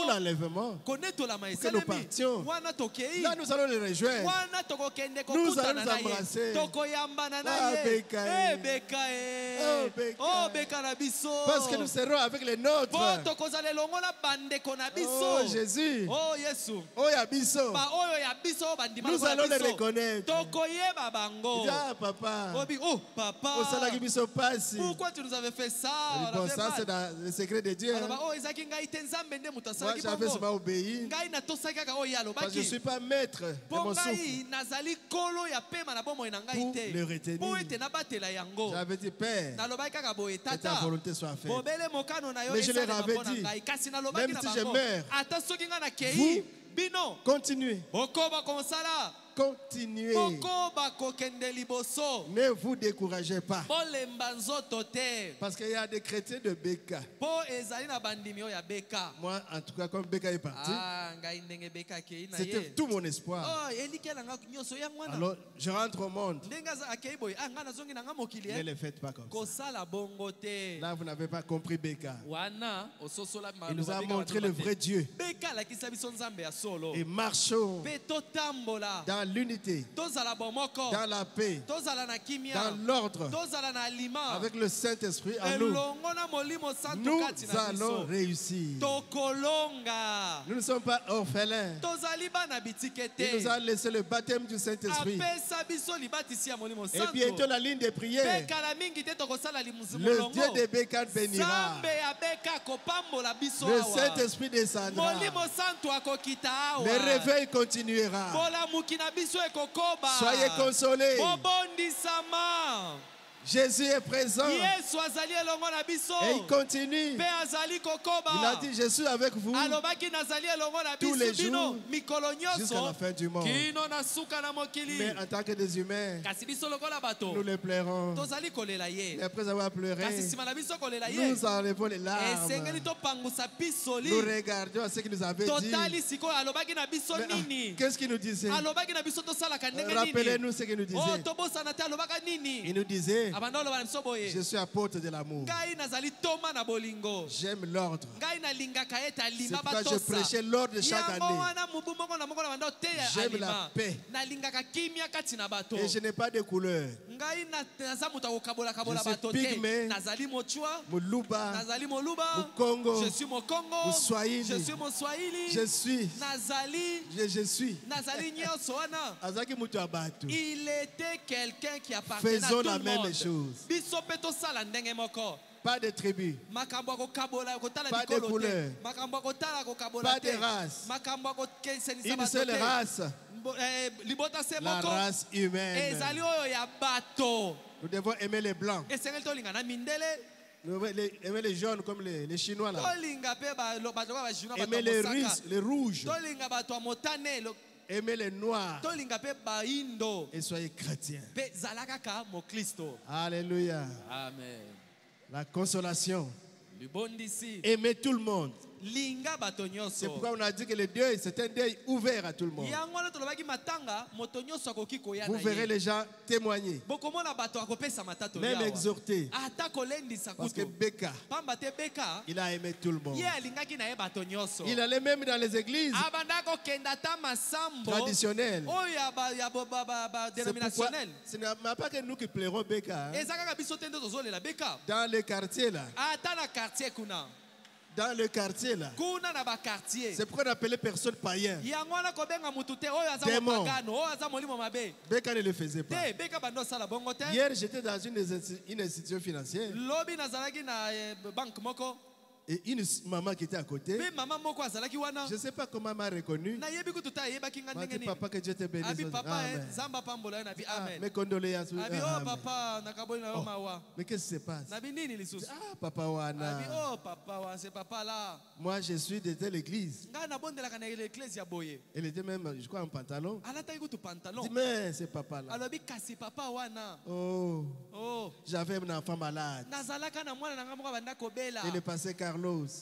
l'enlèvement, pour que nous partions. Là, nous allons les rejoindre. Nous allons nous embrasser. Oh, parce que nous serons avec les nôtres. Oh, Jésus. Oh, Yabiso. Nous allons les reconnaître. Ah, papa. Pourquoi tu nous avais fait ça? Bon, ça c'est dans le secret de Dieu. Moi j'avais seulement obéi. Parce que je ne suis pas maître de mon souffle pour le retenir. J'avais dit, Père, que ta volonté soit faite. Mais je leur avais dit, même si je meurs, vous continuez. Continuez. Ne vous découragez pas. Parce qu'il y a des chrétiens de Beka. Moi, en tout cas, comme Beka est parti, c'était tout mon espoir. Alors, je rentre au monde. Ne le faites pas comme ça. Là, vous n'avez pas compris Beka. Il nous a montré le vrai Dieu. Et marchons dans l'unité, dans la paix, dans l'ordre, avec le Saint-Esprit en nous. Nous allons réussir. Nous ne sommes pas orphelins. Il nous a laissé le baptême du Saint-Esprit. Et bientôt la ligne de prière. Le Dieu de Beka bénira. Le Saint-Esprit descendra. Le réveil continuera. Soyez consolés. Jésus est présent. Et il continue. Il a dit, je suis avec vous tous les jours jusqu'à la fin du monde. Mais en tant que des humains, nous les pleurons. Et après avoir pleuré, nous enlevons les larmes. Nous regardons ce qu'il nous avait dit. Qu'est-ce qu'il nous disait? Rappelez-nous ce qu'il nous disait. Il nous disait, abanda oloba na biso boye Je suis apôtre de l'amour. ngai nazali toma na bolingo J'aime l'ordre. ngai nalingaka ete C'est alima pourquoi je batosa prêchais l'ordre chaque yango année. wana mubu moko na moko na banda oteya J'aime la alima paix. nalingaka kimia kati na bato Et je n'ai pas de couleur. ngai naza moto akokabola-kabola Je suis bato te pygmée. nazali mochwa Moluba, nazali moluba Mukongo, je suis mokongo Muswahili. je suis moswahili je suis. nazali suis. nazali nyonso wana Azaki mutu abatu. il était quelqu'un qui appartenait à Faisons tout la le même monde chose. biso mpe tosala ndenge moko Pas de tribu. makambo ya kokabola kotala Pas de bikolo te couleur. makambo ya kotala kokabola Pas de te race. makambo ya kokesenisa Une bato seule te race. libota se La moko race humaine. ezali oyo ya bato Nous devons aimer les blancs. esengeli tolinga na mindele Nous devons aimer les jaunes comme les chinois là. tolinga mpe bato ka bajuna bato Aimer ya les mosaka russes, les rouges. tolinga bato ya motane Aimer les noirs. tolinga mpe baindo Et soyez chrétiens. mpe zala kaka mokristo Alléluia. amen La consolation. libondisi Aimer tout le monde. linga bato C'est nyonso pourquoi on a dit que le deuil, c'est un deuil ouvert à tout le monde. yango wana tolobaki matanga moto nyonso akoki koya Vous na verrez ye les gens témoigner, bokomona bato akopesa matato même yawa exhorter. ata kolendisa Parce que kutu Becca, pamba te beka il a aimé tout le monde. ye alingaki na ye bato nyonso Il allait même dans les églises abanda kokenda ta masambo traditionnelles. oyo ya C'est pourquoi dénominationnel ce n'est pas que nous qui pleurons Becca. Hein. eza kaka biso te nde tozolela beka Dans le quartier là, ata na quartier kuna dans le quartier là, kuna na bakartier c'est pourquoi on appelait personne païen. yango wana kobenga mutu te oyo aza Démon. mopagano oyo aza molimo mabe Becca ne le faisait pas. te beka bando osala bongo te Hier, j'étais dans une institution financière lobi nazalaki na banke moko et une maman qui était à côté, mpe mama moko azalaki wana je ne sais pas comment elle m'a reconnu. nayebi kutu te ayebaki nga M'a ndenge dit, nini papa, que Dieu te bénisse. abi papa Amen. nzambe apambola yo nabi Ah, amen mes condoléances. abi Ah, oh amen. papa nakaboli na yo Oh, mawa mais qu'est-ce qui se passe? nabi nini lisusu Ah, papa abi Wana. oh papa wa c'est papa là Moi, je suis de telle église. ngai nabondelaka na l'église ya boye Elle était même, je crois, en pantalon. alataki kutu Je pantalon dis, mais c'est papa là. alobi kasi papa wana Oh, oh j'avais un enfant malade. nazalaka na mwana na ngai moko abanda kobela Et le passé Carlos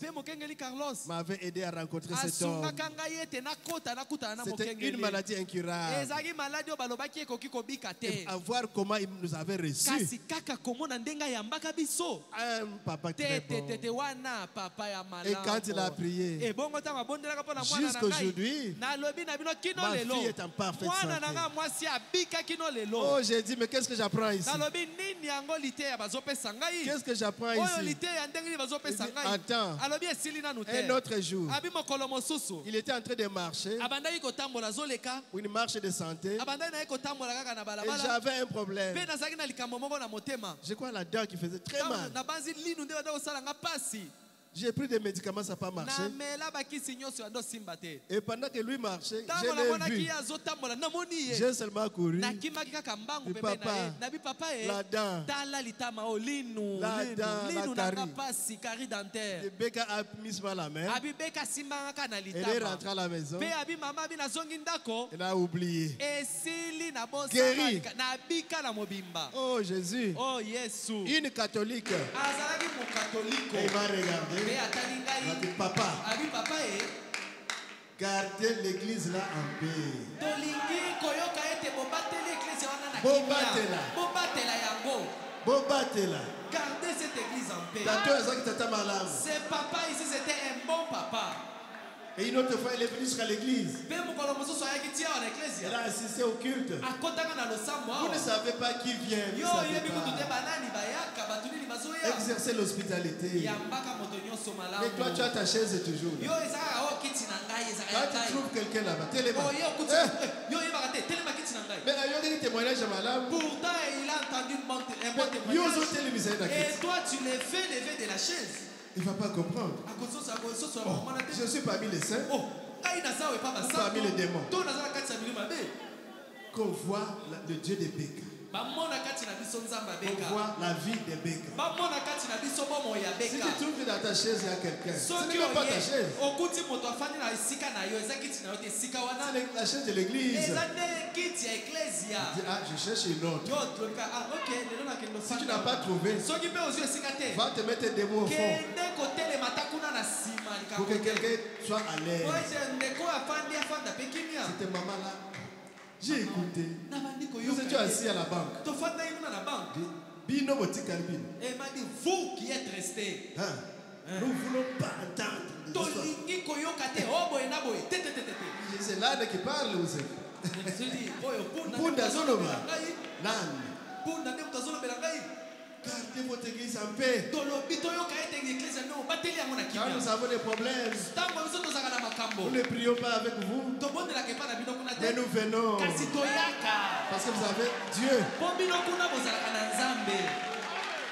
mpe mokengeli carlos m'avait aidé à rencontrer cet homme. asungaka ngai ete nakutana na C'était une mokengeli maladie incurable. ezalaki maladi oyo balobaki ekoki kobika Et te à voir comment il nous avait reçus. kasi kaka komona ndenge ayambaka biso Un papa te très te bon. te te wana papa ya Et quand il a malamu prié, ebongo ntango abondelaka mpo na mwana na jusqu'à ngai aujourd'hui, nalobi na bino kino ma lelo fille est en parfaite mwana na santé. ngai mwasi abika kino lelo Oh, j'ai dit, mais qu'est-ce que j'apprends ici? nalobi nini yango liteya bazopesa ngai Qu'est-ce que j'apprends oyo ici? liteya ndenge nini bazopesa Il dit, ngai attends. alobi esili nanu te Un autre jour, abi mokolo mosusu il était en train de marcher, abandaki kotambola azoleka une marche de santé, abandaki na ye kotambola kaka na et balabala j'avais un problème. mpe nazalaki na likambo moko na motema Je crois la dent qui faisait très mal. na banzi linu nde banda kosala nga pasi J'ai pris des médicaments, ça n'a pas marché. namela bakisi nyonso yando simba te Et pendant que lui marchait, ntango je l'ai namonaki vu. ye azotambola namoni ye J'ai seulement couru. nakimaki kaka mbangu Di pembeni na papa, ye nabi papa ye la dent. tala litama o linu La linu, dent, linu la nanga carie. pasi kari Et dentaire Becca a mis sur la main. abi beka asimbanga kaka na Elle est litama rentrée à la maison. mpe abi mama abi nazongi ndako Elle a oublié. esili na Guéri. bosaka nabika na mobimba Oh Jésus. oh yesu Une catholique. azalaki mokatoliko Et il m'a regardé. mpe atali Il m'a ngai dit, papa, abi papa ye gardez l'église là en paix. tolingi koyoka ete bobateli eklise wana na Bobatela. kimia bobatela yango Bobate là. gardez cette église en paix Tantôt, elle qui t'attend malade. ce papa ici c'était un bon papa Et une autre fois, elle est venue jusqu'à l'église. mpe mokolo mosusu ayaki ti awa na Elle eklesia a assisté au culte. akotaka na losambo Vous awa ne savez pas qui vient. Vous yo savez oyebi kutu te pas. banani bayaka bato nini bazoya Exercer l'hospitalité. yambaka moto nyonso Mais toi, tu malamu as ta chaise toujours. yo ezalaka o kiti na ngai ezalaka Quand ya tu ngai trouves quelqu'un là-bas, téléma. oyo okuti yo oyebaka te telema kiti na ngai Mais il y a des témoignages malades. pourtant il a entendu un bon Yo zo témoignage télévisé et d'accord. toi tu les fais lever de la chaise Il ne va pas comprendre. akososo Oh, mwana te je suis parmi les saints oh ngai naza oyo epa parmi les démons. to naza na kati ya milimo mabe qu'on voit le Dieu des Becca. bamona kati na biso nzambe On abeka voit la vie des Becca. bamona kati na biso bomoi ya Si beka tu trouves que dans ta chaise, il y a quelqu'un, ce soki n'est même pas ta oye chaise. okuti moto afandi na esika na yo eza kiti na yo te esika wana C'est la chaise de l'église. eza nde kiti ya eklesia Dis, ah, je cherche une autre. yo tolobika ok lelo nakende Si tu n'as pas trouvé, soki mpe ozwi esika te va te mettre des mots au fond kende kotelema ta kuna na nsima pour que quelqu'un soit à po l'aise. ete ndeko afandi afanda mpe kimia C'était maman là. J'ai écouté. na bandi Nous étions koyoka assis à la banque. tofandaki kuna na banke Bino botikali bino. Et il m'a dit, vous qui êtes restés. Nous ne voulons pas entendre des histoires. Tolingi koyoka te, oh boy na boy, te te te te te. C'est l'âne qui parle ou c'est? Je dis, oyo punda Punda ne Solomon. ngai. L'âne. Punda ne mutazolo belangai. Gardez votre église en paix. Tolobi toyoka ete église no bateli yango na Quand nous kimia. avons des problèmes, Tango biso tozaka na makambo. nous ne prions pas avec vous, Tobondela ke pa na bino kuna mais te. nous venons Kasi toyaka. parce que vous avez Dieu. Po bino kuna bozalaka na Nzambe.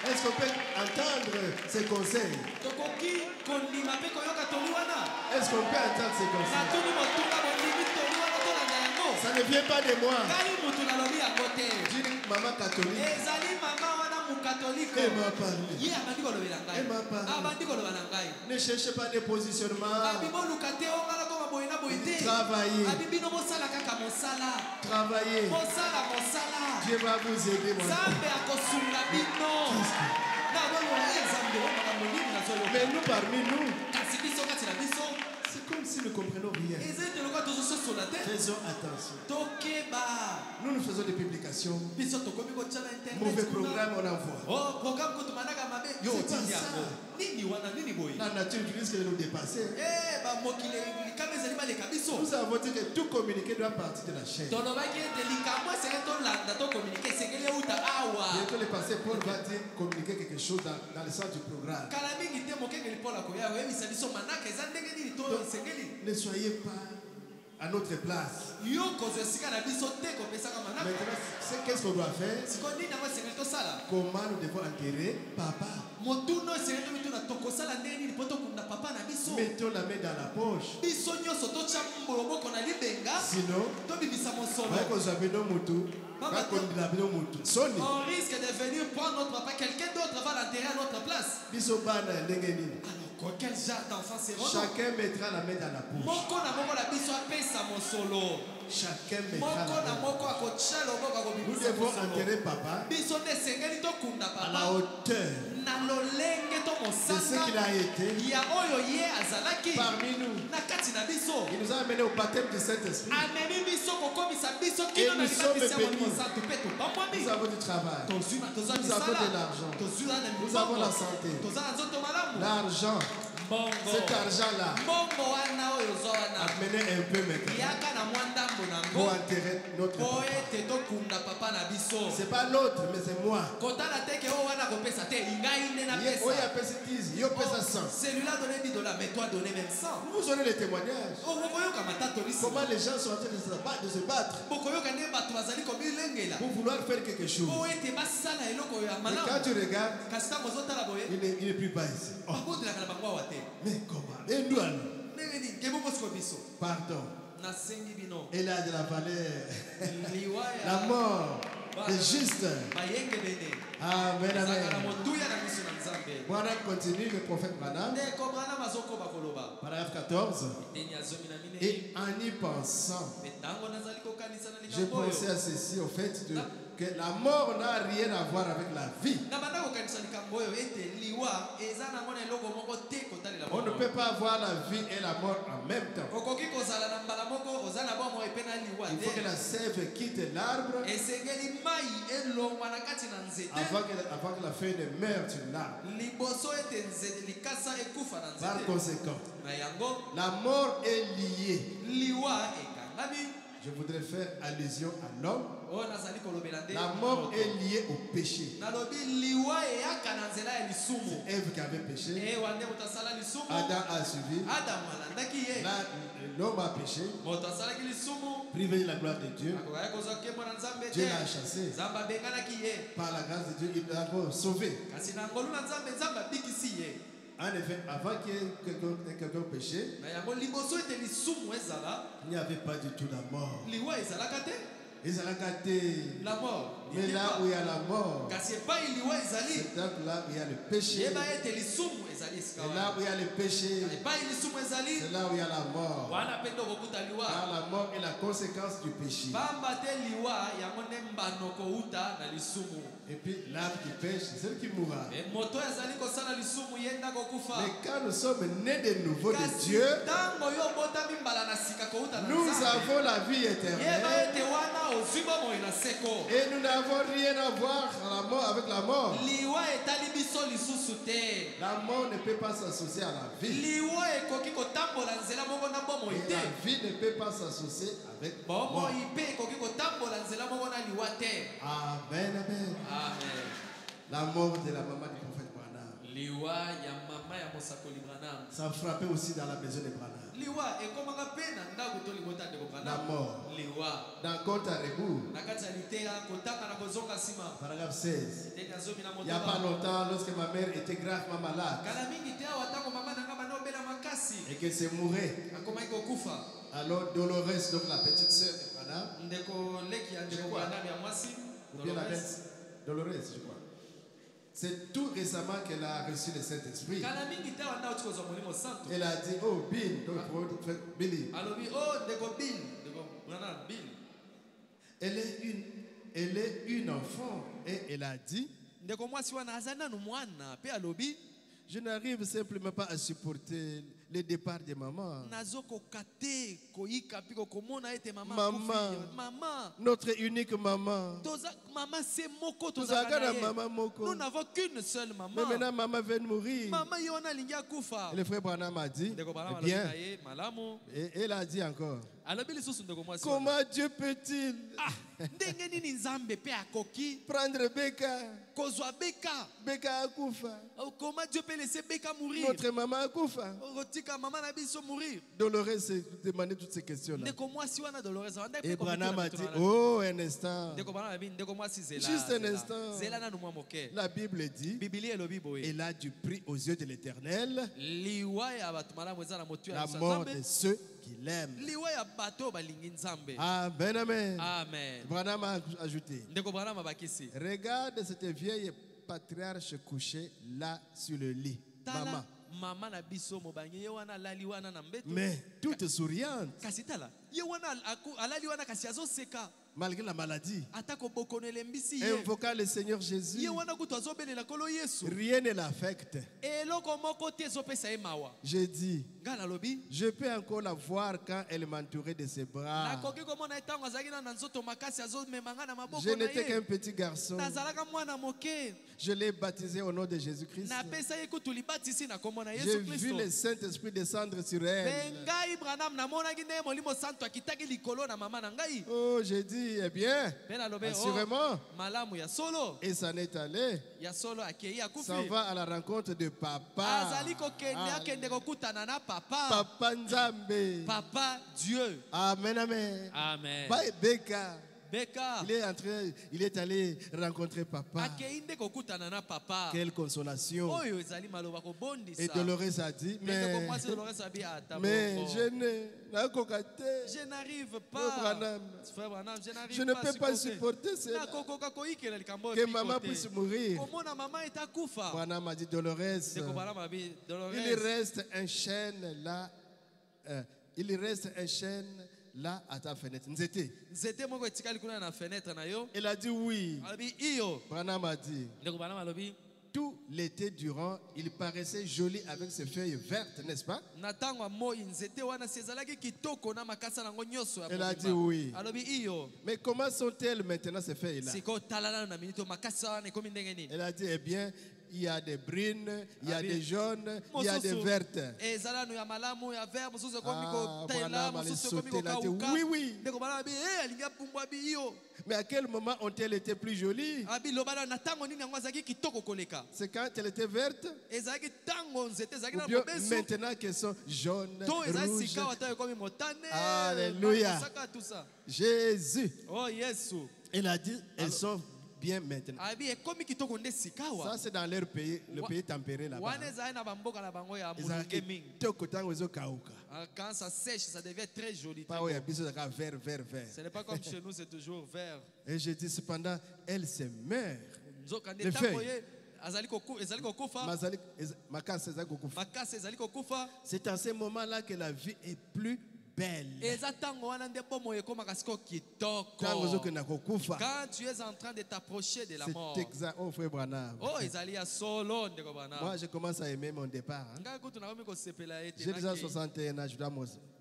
Est-ce qu'on peut entendre ses conseils? Tokoki kondima pe koyoka toli wana. Est-ce qu'on peut entendre ses conseils? Natuni motunga bondimi toli wana tolanda yango. Ça ne vient pas de moi. Ngai mutu nalobi yango te. Dis maman catholique. Ezali mama wana mukatoliko. Elle m'a parlé. Ye abandi kolobela ngai. Elle m'a parlé. Abandi koloba na ngai. Ne cherchez pas des positionnements. Abimoluka te ongala koma boye na boye te. Travaillez. Abibino mosala kaka mosala. Travaillez. Mosala mosala. Dieu va vous aider, mon enfant. Nzambe akosunga bino. Na bongo Nzambe o makambo nini nazoloba. Mais nous, parmi nous, Kasi biso kati na biso. c'est comme si nous ne comprenons rien. Ezete loka tozososola te. Faisons attention. Tokeba. Nous faisons des publications. Biso tokomi kotyala internet. Mauvais kuna. programme, on envoie. Oh, programme kutumanaka mabe. Yo C'est pas tindi ça. yango. Nini wana nini boye. La nature risque de nous dépasser. Eh ba mokile likama ezali baleka biso. Nous avons dit que tout communiqué doit partir de la chaîne. Tolobaki ete likambo esenge tolanda tokomunike esengeli euta awa. Bientôt, le pasteur Paul va dire communiquer quelque chose dans le sens du programme. Kala mingi te mokengeli mpola koya oyebisa biso manaka eza ndenge nini to esengeli. Ne soyez pas à notre place. Yo kozwa esika na biso te kopesaka manaka. Maintenant, qu'est-ce qu'on doit faire? Siko nini yango esengeli tosala. Comment nous devons enterrer papa? Motuno esengeli tomituna tokosala ndenge nini po tokunda papa na biso. Mettons la main dans la poche. Biso nyonso totya mboloboko na libenga. Sinon, Tobimisa mosolo. on risque de venir prendre notre papa. Quelqu'un d'autre va l'enterrer à notre place. Alors, quel genre d'enfant c'est? Chacun mettra la main dans la poche. Moko na moko la biso apesa mosolo. Chacun mettra Moko la na main. moko akotia loboko Nous akobimisa devons mosolo. enterrer papa Biso nde esengeli tokunda à la papa hauteur na lolenge to de ce qu'il mosanga a été ya oyo ye azalaki parmi nous. na kati na biso. Il nous a amenés au baptême du Saint-Esprit. Amemi biso kokomisa biso Et kino na nous sommes libatisi ya bénis. Molimo Santu pe tobambwami. Nous avons du travail. Tozwi na tozwa Nous avons de misala. l'argent. Tozwi na Nous avons mibongo. la santé. Toza na nzoto malamu. L'argent, Mbongo. cet argent-là, Mbongo wana oyo ozwa wana. amenez un peu maintenant Yaka na mwa ndambo na pour ngo. enterrer notre Po papa. ete tokunda papa na biso. C'est pas l'autre, mais c'est moi. Kotala teke oyo wana kopesa te. Ngai nde Oui, napesa. a pèse 10, il pèse 100. Celui-là donnait 10 $, mais toi donnais même 100. Vous aurez les témoignages. Okoyoka matata olisi. Comment les gens sont en train de se battre Bokoyoka nde bato bazali kobilengela. pour vouloir faire quelque chose. Po ete basala eloko ya Mais quand malamu. tu regardes, Kasi ntango ozotala boye. il n'est plus pas ici. Oh, Babotelaka na bango awa te. mais comment? Et nous alors? Ndenge nini? Kebongo siko biso. Pardon. Nasengi bino. Elle a de la valeur. Liwa ya La mort est juste. bayenge bene. Amen, Ezalaka na amen. motuya na miso na Nzambe. Voilà, continue le prophète Branham. Ndeko Branham azokoba koloba. Paragraphe 14. Eteni ya zomi na minei. Et en y pensant, Mpe ntango nazali kokanisa na je likambo oyo. pensais à ceci, au fait que la mort n'a rien à voir avec la vie. Na banda kokanisa likambo oyo ete liwa eza nango na eloko moko te kotalela On ne bongo. peut pas avoir la vie et la mort en même temps. Okoki kozala na mbala moko oza na bomoi epe na liwa Il faut que te. la sève quitte l'arbre Esengeli mai elongwa na kati na nzete. avant que la feuille ne meure sur l'arbre. Liboso ete nzete likasa ekufa na Par nzete. conséquent, Na yango la mort est liée. liwa ekangami. Je voudrais faire allusion à l'homme. Oyo nazali kolobela nde. La mort est liée au péché. Nalobi liwa eyaka na nzela ya lisumu. Ève qui avait péché, Ewa nde moto asala lisumu. Adam a suivi. Adamu alandaki ye. Là, l'homme a péché, Moto asalaki lisumu. privé de la gloire de Dieu. Akokaki kozwa nkembo na Nzambe Dieu te. l'a chassé. Nzambe abenganaki ye. Par la grâce de Dieu, il l'a encore sauvé. Kasi na ngolu na Nzambe Nzambe abikisi ye. En effet, avant qu'il y ait quelqu'un péché, Na yango liboso ete lisumu ezala. il n'y avait pas du tout la mort. Liwa ezalaka te. Ils ont gâté. La mort. Mais là où il y a la mort, Kasi epai liwa ezali. c'est donc là où il y a le péché. Yeba ete lisumu ezali esika Et là wana. où il y a le péché, Epai lisumu ezali. c'est là où il y a la mort. Wana pe nde okokuta liwa. Car la mort est la conséquence du péché. Pamba te liwa yango nde mbano kouta na lisumu. Et puis l'âme qui pêche, c'est celle qui mourra. E moto ezali kosala lisumu ye nda kokufa. Mais quand nous sommes nés de nouveau de Kasi Dieu, ntango yo obotami mbala na sika kouta na nous Nzambe. avons la vie Yeba éternelle ete wana liwa ozwi bomoi na seko. Et nous n'avons rien à voir à la mort, avec la mort. Liwa etali biso lisusu te. La mort ne peut pas s'associer à la vie. Liwa ekoki kotambola nzela moko na bomoi Et te. la vie ne peut pas s'associer avec la mort. Bomoi mpe ekoki kotambola nzela moko na liwa te. Amen, amen. Amen. La mort de la maman du prophète Branham. Liwa ya mama ya mosakoli Branham. Ça frappait aussi dans la maison de Branham. Liwa ekomaka pe na ndako to libota ndeko La Branham. mort. Liwa Dans Compte à rebours, na kati ya liteya kotanga na kozonga nsima. paragraphe 16. Ndenge azomi na Il n'y a pas motoba. longtemps, lorsque ma mère était gravement malade Kala mingi te awa ntango mama na nga banobela makasi. et qu'elle se mourait, Akomaki kokufa. alors Dolores, donc la petite sœur de Branham, Ndeko leki ya ndeko crois. Branham ya mwasi. ou bien la Dolores. belle Dolores, je crois. C'est tout récemment qu'elle a reçu le Saint-Esprit. Kala mingi te awa nda uti kozwa molimo santo. Elle a dit, oh Bill, donc frère Billy, Alobi oh ndeko Bill, ndeko Branham Bill. elle est une enfant. Et elle a dit, Ndeko mwasi wana aza nanu mwana pe alobi je n'arrive simplement pas à supporter le départ de maman. nazokoka te koyika mpe kokomona ete mama Mama. akufi. Mama Notre unique maman. toza mama se moko Nous tozalaka avons na la ye. maman moko. Nous n'avons qu'une seule Mais maman. maintenant, maman vient de mourir. Mama ye wana alingi akufa. Et le frère Branham a dit, Ndeko Branham eh alobi bien, na ye malamu. et elle a dit encore, Alobi lisusu ndeko mwasi wana. comment Dieu peut-il Ah, ndenge nini nzambe pe akoki prendre Beka? kozwa beka. Beka akufa. Comment Dieu peut laisser beka mourir? Notre maman akufa. Rotika mama na biso mourir. Dolores s'est demandé toutes ces questions-là. Ndeko mwasi wana Dolores wanda Et pe Branham a dit, komitola. oh, un instant. Ndeko Branham abi ndeko mwasi zela. Juste un zela. instant. Zela nanu mwa moke. La Bible dit, Biblia elobi boye. elle a du prix aux yeux de l'Éternel, Liwa ya bato malamu eza na motu ya la Nzambe. mort de ceux qui l'aiment. Liwa ya bato balingi Nzambe. Amen, amen. Amen. Branham a ajouté, Ndeko Branham abakisi. regarde cette vieille patriarche couchée là sur le lit. Tala Maman. mama na biso mobangi ye wana alali wana na mbeto. Mais toute souriante, Kasi tala ye wana alali wana kasi azoseka. malgré la maladie, Ata kobokono elembisi ye. invoquant le Seigneur Jésus. Ye wana kutu azobelela kolo Yesu. Rien ne l'affecte. Eloko moko te ezopesa ye mawa. J'ai dit, Nga nalobi je peux encore la voir quand elle m'entourait de ses bras. nakoki komona ye ntango azalaki na nzoto makasi azomemanga na maboko Je na n'étais qu'un ye. petit garçon. Nazalaka mwana moke. Je l'ai baptisé au nom de Jésus-Christ. Napesa ye kutu libatisi na kombo na J'ai Yesu vu Kristo. le Saint-Esprit descendre sur elle. Mpe ngai Branham namonaki nde molimo santo akitaki likolo na mama na ngai. Oh, j'ai dit, eh bien, Mpe nalobi assurément. malamu ya solo. Et ça n'est allé. Ya solo akei akufi. Ça va à la rencontre de papa. Azali kokende akende kokutana na papa. Papa Nzambe. Papa Dieu. Amen, amen. Amen. Bye, Beka. Beka Il est allé rencontrer papa. akei nde kokutana na papa. Quelle consolation. Oyo ezali maloba kobondisa. Et Dolores a dit, Ndeko mwasi Dolores abi ata mais bongo. je ne nakokate. Je n'arrive Frère pas. Branham, Frère Branham, je n'arrive je ne pas. peux pas supporter. supporter cela. Nakokoka koyikela likambo Que epiko maman te. puisse mourir. Komona mama etakufa. Branham a dit, Dolores, Ndeko Branham abi il Dolores. reste un chêne là. Il reste un chêne là à ta fenêtre. Nzete. Nzete moko etikali kuna na fenêtre na yo. Elle a dit oui. Alobi iyo. Branham a dit, Ndeko Branham alobi tout l'été durant, il paraissait joli avec ses feuilles vertes, n'est-ce pas? na ntango ya moi nzete wana si ezalaki kitoko na makasa nango nyonso ya Elle a mobimba. dit oui. Alobi iyo. Mais comment sont-elles maintenant ces feuilles-là? Siko tala nano na minito makasa wana ekomi ndenge nini. Elle a dit, eh bien, il y a des brunes, il y a Ah, bien. des jaunes, il y a des Mosusu, vertes. ezala no ya malamu ya vert mosusu ekomi Ah, kotela Branham mosusu allait ekomi sauter là, kokauka. dit, oui, oui. Ndeko Branham abi alingi apumbwa abi iyo. Mais à quel moment ont-elles été plus jolies? Abi loba na ntango nini yango azalaki kitoko koleka. C'est quand elles étaient vertes? Ezalaki ntango nzete ezalaki Ou na bien mobesu. maintenant qu'elles sont jaunes, To ezali rouges? sika wata ekomi motane. Alléluia. Mosaka tout ça. Jésus. Oh Yesu. Elle a dit, elles sont bien maintenant. Abi ekomi kitoko nde sika wa. Ça, c'est dans leur pays, le Wa- pays tempéré là-bas. Wana ezali na bamboka na bango ya Ils molunge mingi. ont Quand ça sèche, ça devient très joli. pas où il y a besoin de vert, vert, vert. Ce n'est pas comme chez nous, c'est toujours vert. Et je dis cependant, elle se meurt. Nzokande Les ntango feuilles. ye ezali kokufa. Makasi ezali kokufa. Makasi ezali kokufa. C'est à ce moment-là que la vie est plus belle. eza tango wana nde bomoi ekomaka sikoyo kitoko. Quand tu es en train de t'approcher de la mort. c'est exact. Oh, frère Branham. Oh, ezali ya solo ndeko bana. Moi, je commence à aimer mon départ. Hein. Ngai kutu nakomi kosepela ete. J'ai déjà 61 ans, je dois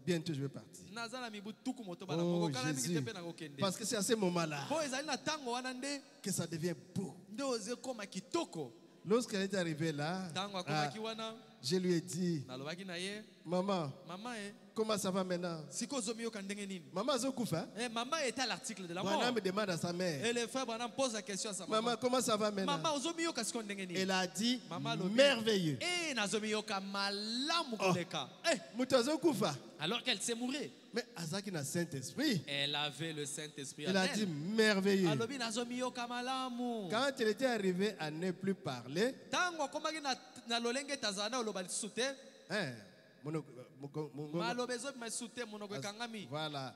bientôt je vais partir. Nazala mibu tuku moto bana Oh, moko kala mingi Jésus. tepe na kokende. Parce que c'est à ce moment-là Po ezali na tango wana nde que ça devient beau. nde oze koma kitoko. Lorsqu'elle est arrivée là, Tango akomaki wana je lui ai dit, nalobaki na ye, maman, mama comment ça va maintenant? siko zomi yoka ndenge nini? Maman Zokoufa. Maman était à l'article de la mort. Branham demande à sa mère, Et le frère Branham pose la question à sa maman. maman, comment ça va maintenant? Maman ozomi yoka siko ndenge nini? Elle a dit, Maman lobi, merveilleux. nazomi yoka malamu koleka. Muto Zokoufa. Alors qu'elle s'est mourue. Mais Azaki na Saint-Esprit. Elle avait le Saint-Esprit en Elle a elle. dit merveilleux. Alobi nazomi yoka malamu. Quand elle était arrivée à ne plus parler, Tango komaki na lolenge tazana oloba lisute. hein, Malobezo masute monoko ekangami. voilà,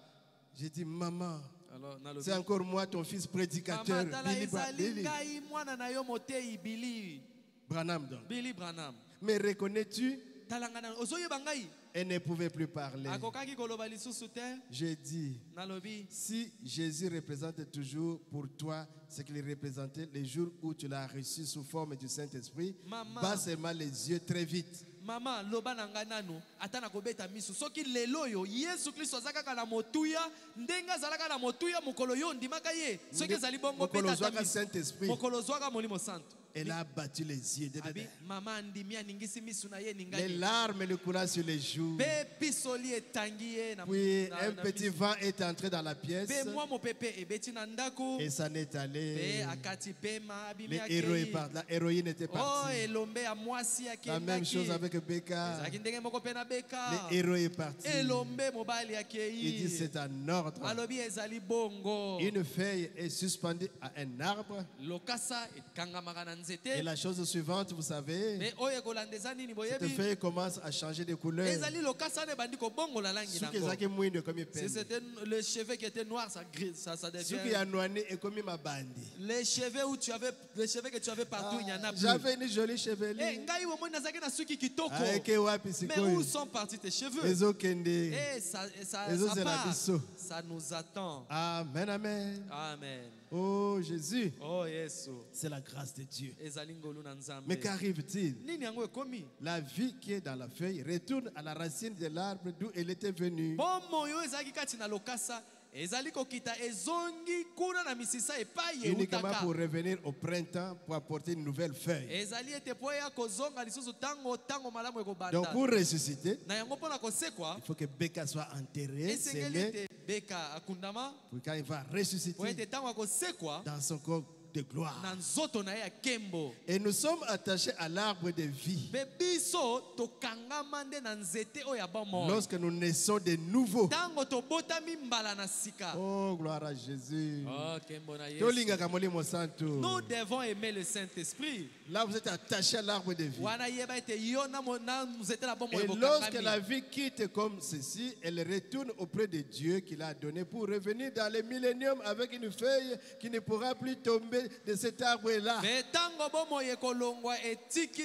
j'ai dit maman, Alors nalobi. c'est encore moi ton fils prédicateur. Mama tala Billy ezali ngai mwana na yo motei Billy. Branham donc. Billy Branham. Mais reconnais-tu, Talangana ozoyeba ngai. elle ne pouvait plus parler. Akokaki koloba lisusu te. J'ai dit, Nalobi. si Jésus représente toujours pour toi ce qu'il représentait les jours où tu l'as reçu sous forme du Saint-Esprit, Maman. bas seulement les yeux très vite. Mama loba na ngai nanu ata na kobeta misu soki lelo yo Yesu Kristo aza kaka na motuya ndenga azalaka na motuya mokolo yo ndimaka ye soki ezali bongo Mokolo beta zwaka ta misu Saint-Esprit. mokolo zwaka molimo santo. Elle a battu les yeux de Abi bébé. mama ndimi aningisi misu na ye Les ningani larmes lui coulaient sur les joues. pe pisoli etangi ye na Puis na- un na petit misu. vent est entré dans la pièce Pe mwa mopepe ebeti na ndako et s'en est pe allé. akati pema abimi Les héros est akei. parti. La héroïne était Oh partie. elombe ya mwasi La même chose akendaki avec Becca. ezalaki ndenge moko pe na beka Les héros est parti. elombe mobali Il dit akei c'est un ordre. alobi ezali bongo Une feuille est suspendue à un arbre. lokasa ekangamaka na nzete Et la chose suivante, vous savez, me oyo ekolanda eza nini cette boyebi feuille commence à changer de couleur. ezali lokasa wana ebandi kobongola langi Ce qui nango est moindre comme il si peine. c'était le cheveu qui était noir ça gris ça Ce qui devient a noyé est comme ma bandi. les cheveux où tu avais les cheveux que tu avais partout il y en a plus J'avais une jolie eh chevelure. ngai omoni nazaki na suki kitoko Avec wapi mais sikoyo. où sont partis tes cheveux Les okende. eh ça Les autres, c'est la part bisso. ça nous attend Amen, amen. amen Oh Jésus, oh yesu c'est la grâce de Dieu. ezali ngolu na nzambe Mais qu'arrive-t-il? nini yango ekomi La vie qui est dans la feuille retourne à la racine de l'arbre d'où elle était venue. bomoi oyo ezalaki kati na lokasa ezali kokita ezongi kuna na misisa epai Uniquement eutaka pour revenir au printemps pour apporter une nouvelle feuille. ezali ete po eya kozonga lisusu ntango malamu Donc ekobanda pour ressusciter, na yango mpo na kosekwa il faut que Becca soit enterrée, esengeli scellée, ete beka akundama pour quand il va po ressusciter ete ntango akosekwa dans son corps de gloire. na nzoto na ye ya nkembo Et nous sommes attachés à l'arbre de vie. mpe biso tokangama nde na nzete oyo ya bomoi Lorsque nous naissons de nouveau. ntango tobotami mbala na sika Oh, gloire à Jésus. oh nkembo na yesu Tolingaka Molimo Santo. nous devons aimer le Saint-Esprit Là, vous êtes attachés à l'arbre de vie. wana yeba ete yo na nzete na bomoi Et lorsque la bokangami vie quitte comme ceci, elle retourne auprès de Dieu qui l'a donné pour revenir dans le millénium avec une feuille qui ne pourra plus tomber de cet arbre-là. me ntango bomoi ekolongwa etiki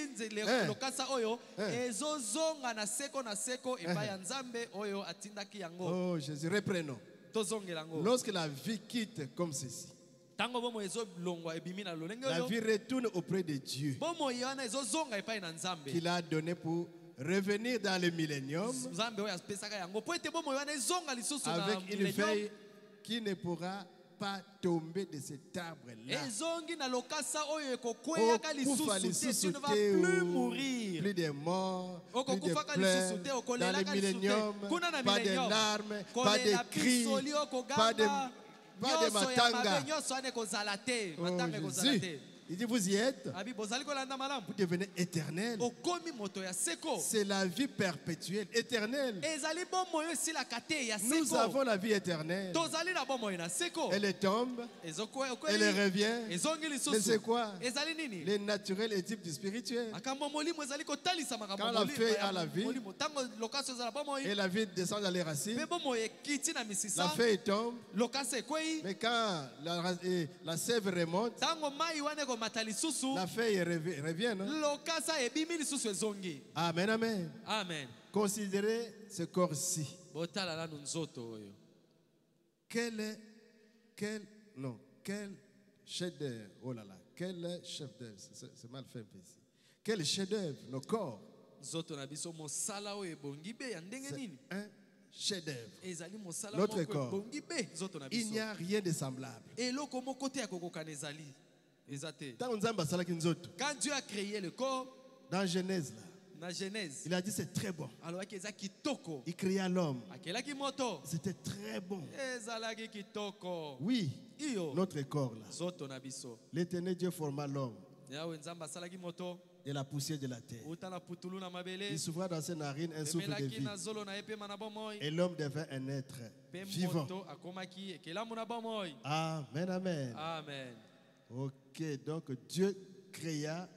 lokasa oyo ezozonga na seko epai ya nzambe oyo atindaki yango Oh Jésus, reprenons. tozongela yango Lorsque la vie quitte comme ceci, ntango bomoi ezolongwa ebimi na lolenge la oyo vie retourne auprès de Dieu bomoi wana ezozonga epai na nzambe qui l'a donné pour revenir dans le millénium nzambe oyo apesaka yango mpo ete bomoi wana ezonga lisusu na avec une millennium. feuille qui ne pourra pas tomber de cet arbre-là. ezongi na lokasa oyo ekokweyaka lisusu te tu ne vas plus mourir plus de morts, plus de okokufaka pleurs, lisusu te dans le okolelaka lisusu millénium, te kuna na pas de millennium larmes, pas kolela de cris, pisoli pas de, okoganga pas de nyonso ya mabe matanga. nyonso wana ekozala te Oh, matanga ekozala Jésus. te Il dit, vous y êtes, abi bozali kolanda malamu vous devenez éternel. okomi moto ya seko C'est la vie perpétuelle, éternelle. ezali bomoi oyo esilaka te ya Nous seko avons la vie éternelle. tozali na bomoi na seko Elle tombe, elle ezokweli revient. ezongi Mais lisusu c'est quoi? ezali nini Le naturel est type du spirituel. makambo molimo ezali kotalisa makambo Quand la feuille a la vie, molimo ntango lokasa ezala bomoi et la vie descend dans les racines. mpe bomoi ekiti na La misisa feuille tombe, lokasa ekwei mais quand la sève remonte, ntango mai wana ekomata lisusu la feuille revient. Non? lokasa ebimi lisusu ezongi Amen, amen. amen Considérez ce corps-ci. Botala la nzoto oyo. Quel chef-d'œuvre, oh là là, quel chef-d'œuvre, c'est mal fait un peu ici. Quel chef-d'œuvre, nos corps. Nzoto na biso mosala oyo ebongi be ya ndenge nini? Un chef-d'œuvre. Ezali mosala Notre moko corps. ebongi be nzoto na Il biso. n'y a rien de semblable. Eloko moko te ya kokokana ezali. Ezate. Quand Quand Dieu a créé le corps, dans Genèse, là, na Genèse, il a dit c'est très bon. alors eza kitoko. Il créa l'homme. Akelaki moto. C'était très bon. Ezalaki kitoko. Oui, Iyo. notre corps là. Nzoto na biso. L'éternel Dieu forma l'homme Yawe nzamba asalaki moto. de la poussière de la terre. Uta na putulu na mabele. Il s'ouvra dans ses narines un souffle de Emelaki vie. na zolo na epema na bomoi. Et l'homme devint un être Pe vivant. moto akomaki ekelamu na bomoi. Amen, amen. Amen. Ok, donc Dieu créa,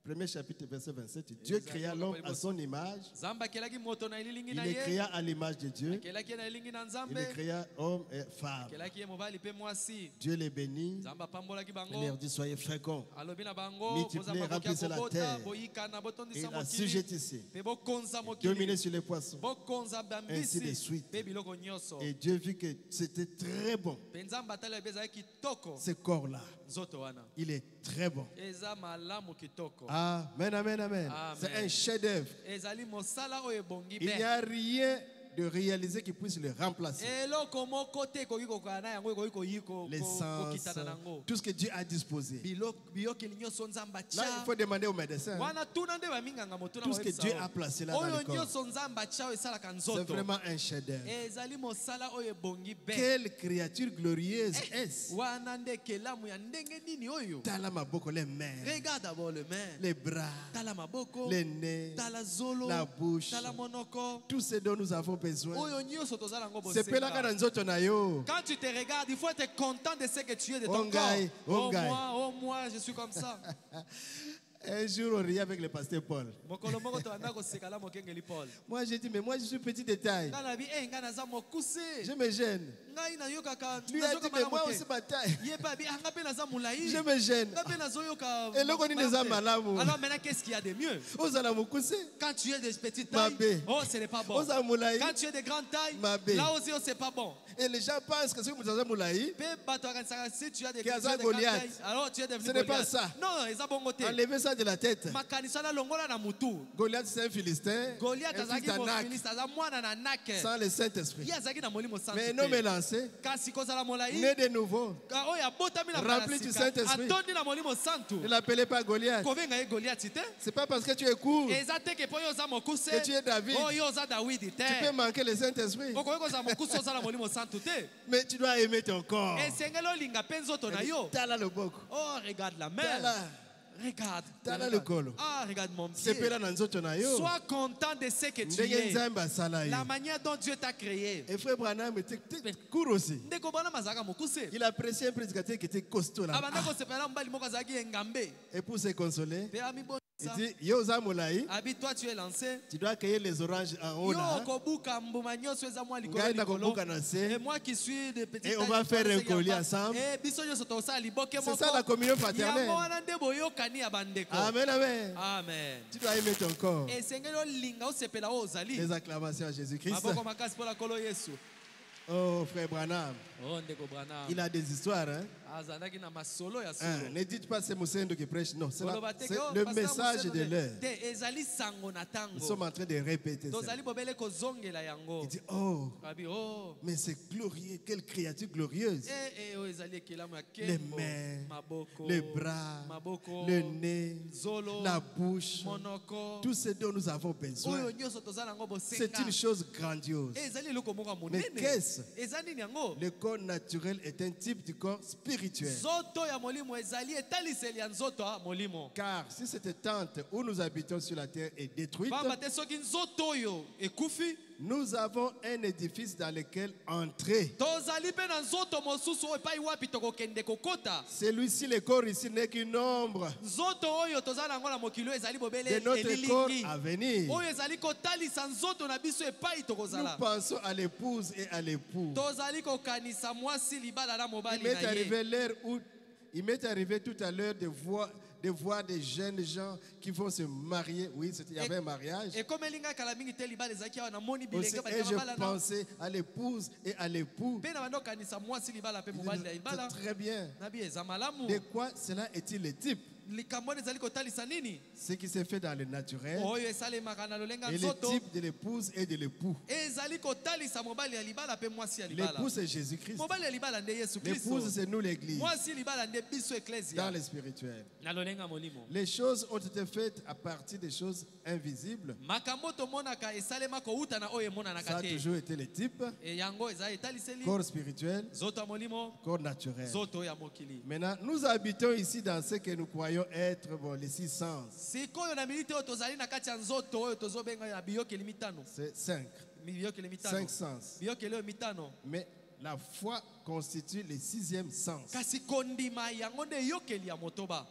premier chapitre, verset 27, Dieu créa l'homme à son image. Zamba akelaki moto na elilingi Il na les ye. créa à l'image de Dieu. Akelaki na elingi na Il nzambe. les créa homme et femme. Akelaki ye mobali pe mwasi. Dieu les bénit. Zamba apambolaki Il bango. leur dit soyez féconds. Alobi na bango Multipliez, bozamba kokia remplissez la kobota terre. boyika Et botondisa mokili assujettissez. pe bokonza mokili Dominez sur les poissons. bokonza Ainsi de bambisi suite. pe biloko nyonso Et Dieu vit que c'était très bon. pe nzambe atali ebe ezalaki kitoko Ce corps-là, nzoto wana il est très bon. eza malamu kitoko Amen, amen, amen. Amen. C'est un chef-d'œuvre. ezali mosala oyo ebongi Il n'y be a rien de réaliser qui puisse le remplacer. eloko moko te ekoki kokoka na yango ekoki koyi L'essence, kokitana nango tout ce que Dieu a disposé. biyokeli nyonso nzambe Là, il atya faut demander au médecin. wana tuna nde baminganga motuna Tout ce que Dieu a placé là dans oyo le corps, nyonso nzambe atya oyo esalaka c'est nzoto vraiment un chef-d'œuvre. ezali mosala oyo ebongi be Quelle créature glorieuse est-ce? wana nde ekelamu ya ndenge nini oyo Tala maboko, les mains, regarde d'abord le main les bras, tala maboko les nez, tala zolo la bouche, tala monoko tout ce dont nous avons besoin. oyo nyonso tozala yango C'est pas là bosenga quand nzoto na yo. quand tu te regardes il faut être content de ce que tu es de ton Ongai, corps ongai. moi je suis comme ça Un jour, on riait avec le pasteur Paul. mokolo moko toanda kosekala mokengeli Paul Moi, j'ai dit, mais moi, je suis petit détail. nga na bi ngai naza mokuse Je me gêne. ngai nayokaka Lui a dit, mais moi aussi, nazoyoka ma taille. ye pe abi nga mpe naza molai Je me gêne. nga mpe nazoyoka eloko nini eza malamu alors maintenant qu'est-ce qu'il y a de mieux ozala mokuse quand tu es de petite taille Mabe. oh ce n'est pas bon ozala molai quand tu es de grande taille Mabe. là aussi oh, c'est pas bon et les gens pensent que soki moto aza molai pe bato bakanisaka si tu as de Qui a tu es de grande Goliath. taille alors tu es devenu Ce n'est pas Goliath. ça. non eza bongo te enlevez ça de la tête. makanisa na longola na mutu Goliath c'est un philistin, Goliath un fils azalaki d'Anak, mofiliste aza mwana na nake sans le Saint-Esprit. ye azalaki na molimo santu Mais un homme te élancé, kasi kozala molai né de nouveau, oyo abotami na Rempli du sika, Saint-Esprit. atondi na molimo santu ne l'appelez pas Goliath. kobenga ye Goliath te C'est pas parce que tu es court eza te ke mpo yo oza mokuse que tu es David. oyo oza dawidi Tu peux te manquer le Saint-Esprit, okoki kozala mokuse oza na molimo santu te mais tu dois aimer ton corps. esengeli olinga mpe nzoto na yo Tala le boko. oh regarde la main Tala. regarde Tala regarde. le colo. ah regarde mon pied Sepela na nzoto na yo. sois content de ce que tu Ndenge es nzambe asala la yo. manière dont Dieu t'a créé Et frère Branham était court aussi. ndeko bana mazalaka mokuse Il appréciait un prédicateur qui était costaud là. abanda kosepela mobali moko azalaki engambe Et pour se consoler, mpe il amibonisa dit Yo oza molai, abi toi tu es lancé tu dois cueillir les oranges en haut yo là. kobuka mbuma nyonso eza mwa likolo Ngai na likolo kobuka na se. et moi qui suis de petite Et on taille, va faire un je collier pense ensemble. et biso nyonso tosala liboke C'est ça la communion fraternelle. yango wana nde boyokani ya bandeko Amen, amen. amen Tu dois aimer ton corps. esengeli olinga osepela oyo ozali Les acclamations à Jésus-Christ. maboko makasi mpo na nkolo yesu Oh, frère Branham, oh ndeko branam il a des histoires. Hein? azalaki na masolo ya Hein, solo ne dites pas c'est Moussendo qui prêche. Non, c'est koloba te c'est ke, oh, le pasteur message Moseno de te. l'heure. te ezali sango na Nous sommes ntango en train de répéter ça. tozali bobele kozongela yango Il dit, oh, abi oh mais c'est glorieux, quelle créature glorieuse. oyo ezali ekelamu ya Les nkembo mains, maboko les bras, maboko le nez, zolo la bouche, monoko tout ce dont nous avons besoin. oyo nyonso tozala yango C'est bosenga une chose grandiose. ezali eloko moko ya Mais monene qu'est-ce? eza nini yango Le corps naturel est un type du corps spirituel. nzoto ya molimo ezali etaliseli ya nzoto ya molimo Car si cette tente où nous habitons sur la terre est détruite, pamba te soki nzoto oyo ekufi nous avons un édifice dans lequel entrer. tozali mpe na nzoto mosusu oyo epai wapi tokokende kokota Celui-ci, le corps ici, n'est qu'une ombre nzoto oyo tozali nango na mokili oyo ezali bobele de notre corps elilingi à venir. oyo ezali kotalisa nzoto na biso epai Nous tokozala pensons à l'épouse et à l'époux. tozali kokanisa mwasi libala na Il mobali m'est na ye arrivé l'heure où il m'est arrivé tout à l'heure de voir de voir des jeunes gens qui vont se marier. Oui, il y avait un mariage. Et comme elinga kala mingi te libala ezaki awa na moni Aussi, bilenge et je bala na pensais à l'épouse et à l'époux. pe na bando kanisa mwasi libala pe mobali ya libala C'est très bien. na bi eza malamu De quoi cela est-il le type? likambo wana ezali kotalisa nini Ce qui se fait dans le naturel oyo esalemaka na lolenga et le nzoto type de l'épouse et de l'époux. ezali kotalisa mobali ya libala pe mwasi ya libala L'époux, c'est Jésus-Christ. mobali ya libala nde yesu kristo L'épouse, c'est nous, l'Église, mwasi libala nde biso dans eklesia le spirituel. na lolenga molimo Les choses ont été faites à partir des choses invisibles. makambo tomonaka esalema kouta na oyo emonanaka Ça a te toujours été le type. e yango eza etaliseli Corps spirituel, nzoto ya molimo corps naturel. nzoto ya mokili Maintenant, nous habitons ici dans ce que nous croyons être les 6 sens. sikoyo na milite oyo tozali na kati ya nzoto oyo tozobenga ya biyokeli mitano C'est 5. biyokeli mitano 5 sens. biyokeli oyo mitano Mais la foi constitue le 6e sens. kasi kondima yango nde eyokeli ya motoba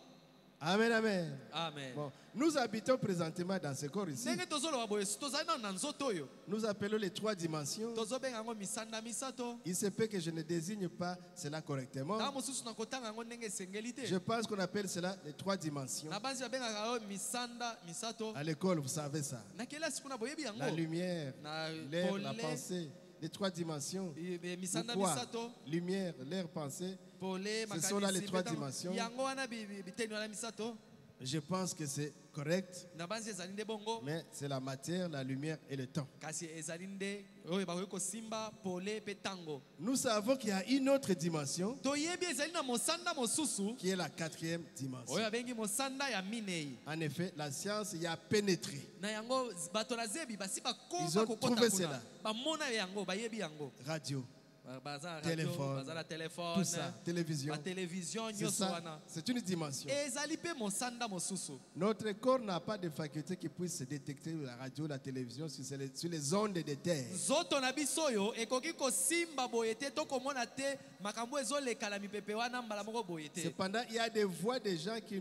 Amen, amen. amen Bon, nous habitons présentement dans ce corps ici. ndenge tozoloba boye tozali nano na nzoto oyo Nous appelons les 3 dimensions. tozobenga yango misanda misato Il se peut que je ne désigne pas cela correctement. ntango mosusu na kotanga yango ndenge esengeli te Je pense qu'on appelle cela les 3 dimensions. na banzi babengaka oyo misanda misato À l'école, vous savez ça. na kelasi kuna boyebi La yango lumière, na l'air, la pole pensée. Les 3 dimensions. misanda Pourquoi? misato Lumière, l'air, pensée. pole Ce sont là les makanisi 3 mpe tango- dimensions. yango wana biteni wana misato Je pense que c'est correct, na banzi ezali nde bongo mais c'est la matière, la lumière et le temps. kasi ezali nde oyo bakoki kosimba pole mpe tango Nous savons qu'il y a une autre dimension toyebi ezali na mosanda mosusu qui est la 4e dimension. oyo abengi mosanda ya minei En effet, la science y a pénétré. na yango bato na zebi basi Ils ont bakoma trouvé kokota cela. kuna bamona yango bayebi yango Radio, baza na Téléphone, radio baza na tout telefone ça, télévision. batelevizio C'est nyonso ça, wana c'est une dimension. ezali mpe mosanda mosusu Notre corps n'a pas de faculté qui puisse détecter la radio, la télévision sur les ondes de terre. nzoto na biso oyo ekoki kosimba boye te to komona te makambo ezoleka na mipepe wana mbala moko boye te Cependant, il y a des voix des gens qui